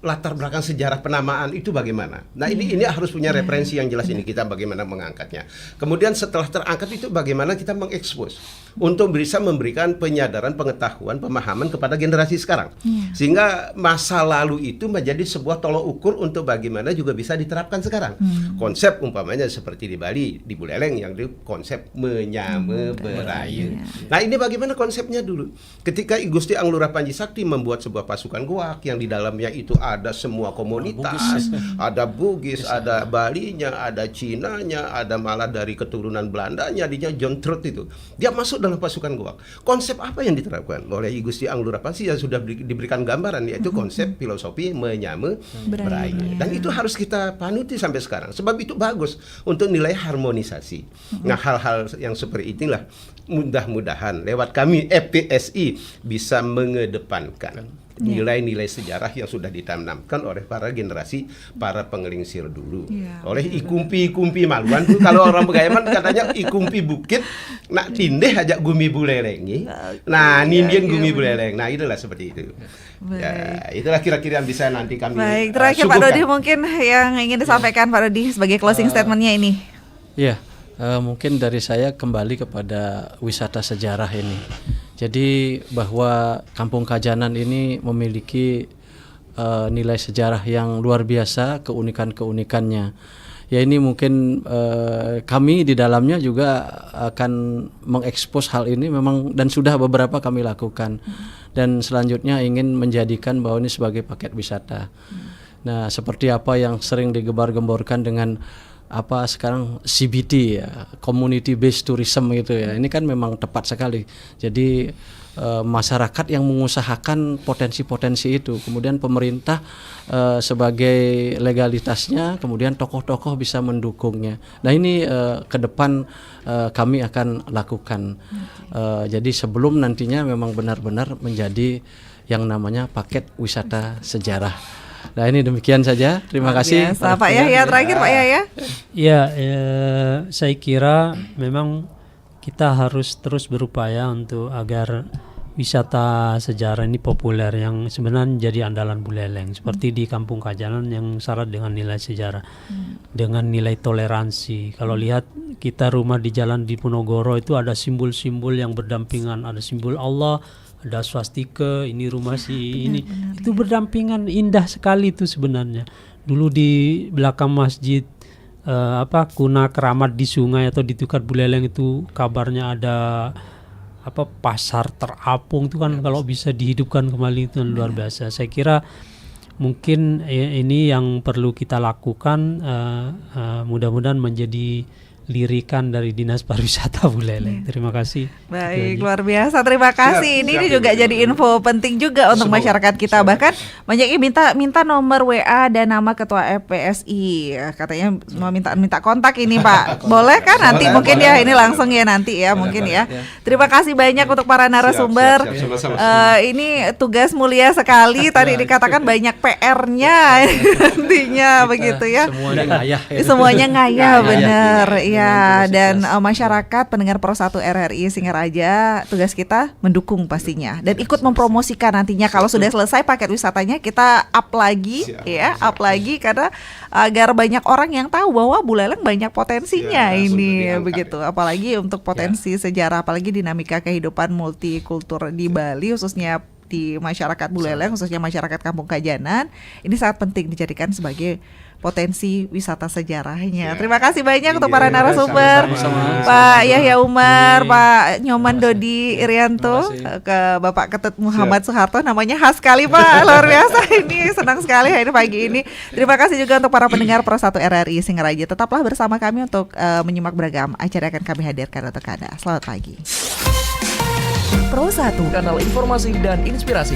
latar belakang sejarah penamaan itu bagaimana. Nah ini harus punya referensi yang jelas, ini kita bagaimana mengangkatnya. Kemudian setelah terangkat itu bagaimana kita mengekspos untuk bisa memberikan penyadaran, pengetahuan, pemahaman kepada generasi sekarang. Sehingga masa lalu itu menjadi sebuah tolok ukur untuk bagaimana juga bisa diterapkan sekarang. Konsep umpamanya seperti di Bali, di Buleleng yang itu konsep menyame berayu. Nah ini bagaimana konsepnya dulu. Ketika I Gusti Anglura Panji Sakti membuat sebuah pasukan goak yang di dalamnya itu ada semua komunitas, ada Bugis, ada Balinya, ada Cinanya, ada malah dari keturunan Belandanya, dinya John Trot itu. Dia masuk dalam pasukan goak. Konsep apa yang diterapkan oleh I Gusti Anglura Panji yang sudah diberikan gambaran, yaitu konsep filosofi menyame berayu. Dan itu harus kita panuti sampai sekarang. Sebab itu bagus untuk nilai harmonisasi. Nah hal-hal yang seperti inilah mudah-mudahan lewat kami FPSI bisa mengedepankan nilai-nilai sejarah yang sudah ditanamkan oleh para generasi, para pengelingsir dulu. Oleh ikumpi maluan tuh, kalau orang Begayaman katanya ikumpi bukit, nak tindeh ajak gumi bulelengi. Nah, nindien gumi buleleng. Nah, itulah seperti itu. Ya, itulah kira-kira yang bisa nanti kami Baik, terakhir Pak Dodi mungkin yang ingin disampaikan Pak Dodi sebagai closing statementnya ini. Ya, mungkin dari saya kembali kepada wisata sejarah ini. Jadi bahwa Kampung Kajanan ini memiliki nilai sejarah yang luar biasa, keunikan-keunikannya. Ya ini mungkin kami di dalamnya juga akan mengekspos hal ini memang, dan sudah beberapa kami lakukan. Dan selanjutnya ingin menjadikan bahwa ini sebagai paket wisata. Nah seperti apa yang sering digembar-gemborkan dengan apa sekarang CBT ya, community based tourism gitu ya. Ini kan memang tepat sekali. Jadi masyarakat yang mengusahakan potensi-potensi itu, kemudian pemerintah sebagai legalitasnya, kemudian tokoh-tokoh bisa mendukungnya. Nah ini ke depan kami akan lakukan. Jadi sebelum nantinya memang benar-benar menjadi yang namanya paket wisata sejarah. Nah ini demikian saja. Terima kasih. Pak Yahya, terakhir Pak Yahya. Ya, saya kira memang kita harus terus berupaya untuk agar wisata sejarah ini populer, yang sebenarnya jadi andalan Buleleng, seperti di Kampung Kajanan yang syarat dengan nilai sejarah, dengan nilai toleransi. Kalau lihat kita rumah di Jalan Diponegoro itu ada simbol-simbol yang berdampingan, ada simbol Allah, ada swastika, ini rumah si ini, itu berdampingan, indah sekali itu sebenarnya. Dulu di belakang masjid Kuna Keramat di sungai atau di Tukat Buleleng itu kabarnya ada pasar terapung itu kan, kalau bisa dihidupkan kembali itu luar biasa. Saya kira mungkin ini yang perlu kita lakukan, mudah-mudahan menjadi lirikan dari Dinas Pariwisata Buleleng. Terima kasih. Baik, luar biasa. Terima kasih. Ini juga jadi info penting juga untuk masyarakat kita. Bahkan banyak yang minta nomor WA dan nama ketua FPSI. Katanya mau minta kontak ini, Pak. Boleh kan nanti mungkin ya, ini langsung ya nanti ya mungkin ya. Terima kasih banyak untuk para narasumber. Ini tugas mulia sekali. Tadi dikatakan banyak PR-nya nantinya begitu ya. Semuanya ngayah. Semuanya ngayah, bener. Ya, dan masyarakat pendengar Pro 1 RRI Singaraja, tugas kita mendukung pastinya dan ikut mempromosikan nantinya kalau sudah selesai paket wisatanya, kita up lagi up lagi karena agar banyak orang yang tahu bahwa Buleleng banyak potensinya ini begitu. Apalagi untuk potensi sejarah, apalagi dinamika kehidupan multikultur di Bali, khususnya di masyarakat Buleleng, khususnya masyarakat Kampung Kajanan, ini sangat penting dijadikan sebagai potensi wisata sejarahnya. Terima kasih banyak untuk para narasumber, Pak Yahya Umar, Pak Nyoman Dodi Irianto, ke Bapak Ketut Muhammad Soeharto, namanya khas sekali Pak, luar biasa ini, senang sekali hari pagi ini. Terima kasih juga untuk para pendengar Pro 1 RRI Singaraja. Tetaplah bersama kami untuk menyimak beragam acara yang akan kami hadirkan untuk Anda. Selamat pagi. Pro 1, kanal informasi dan inspirasi.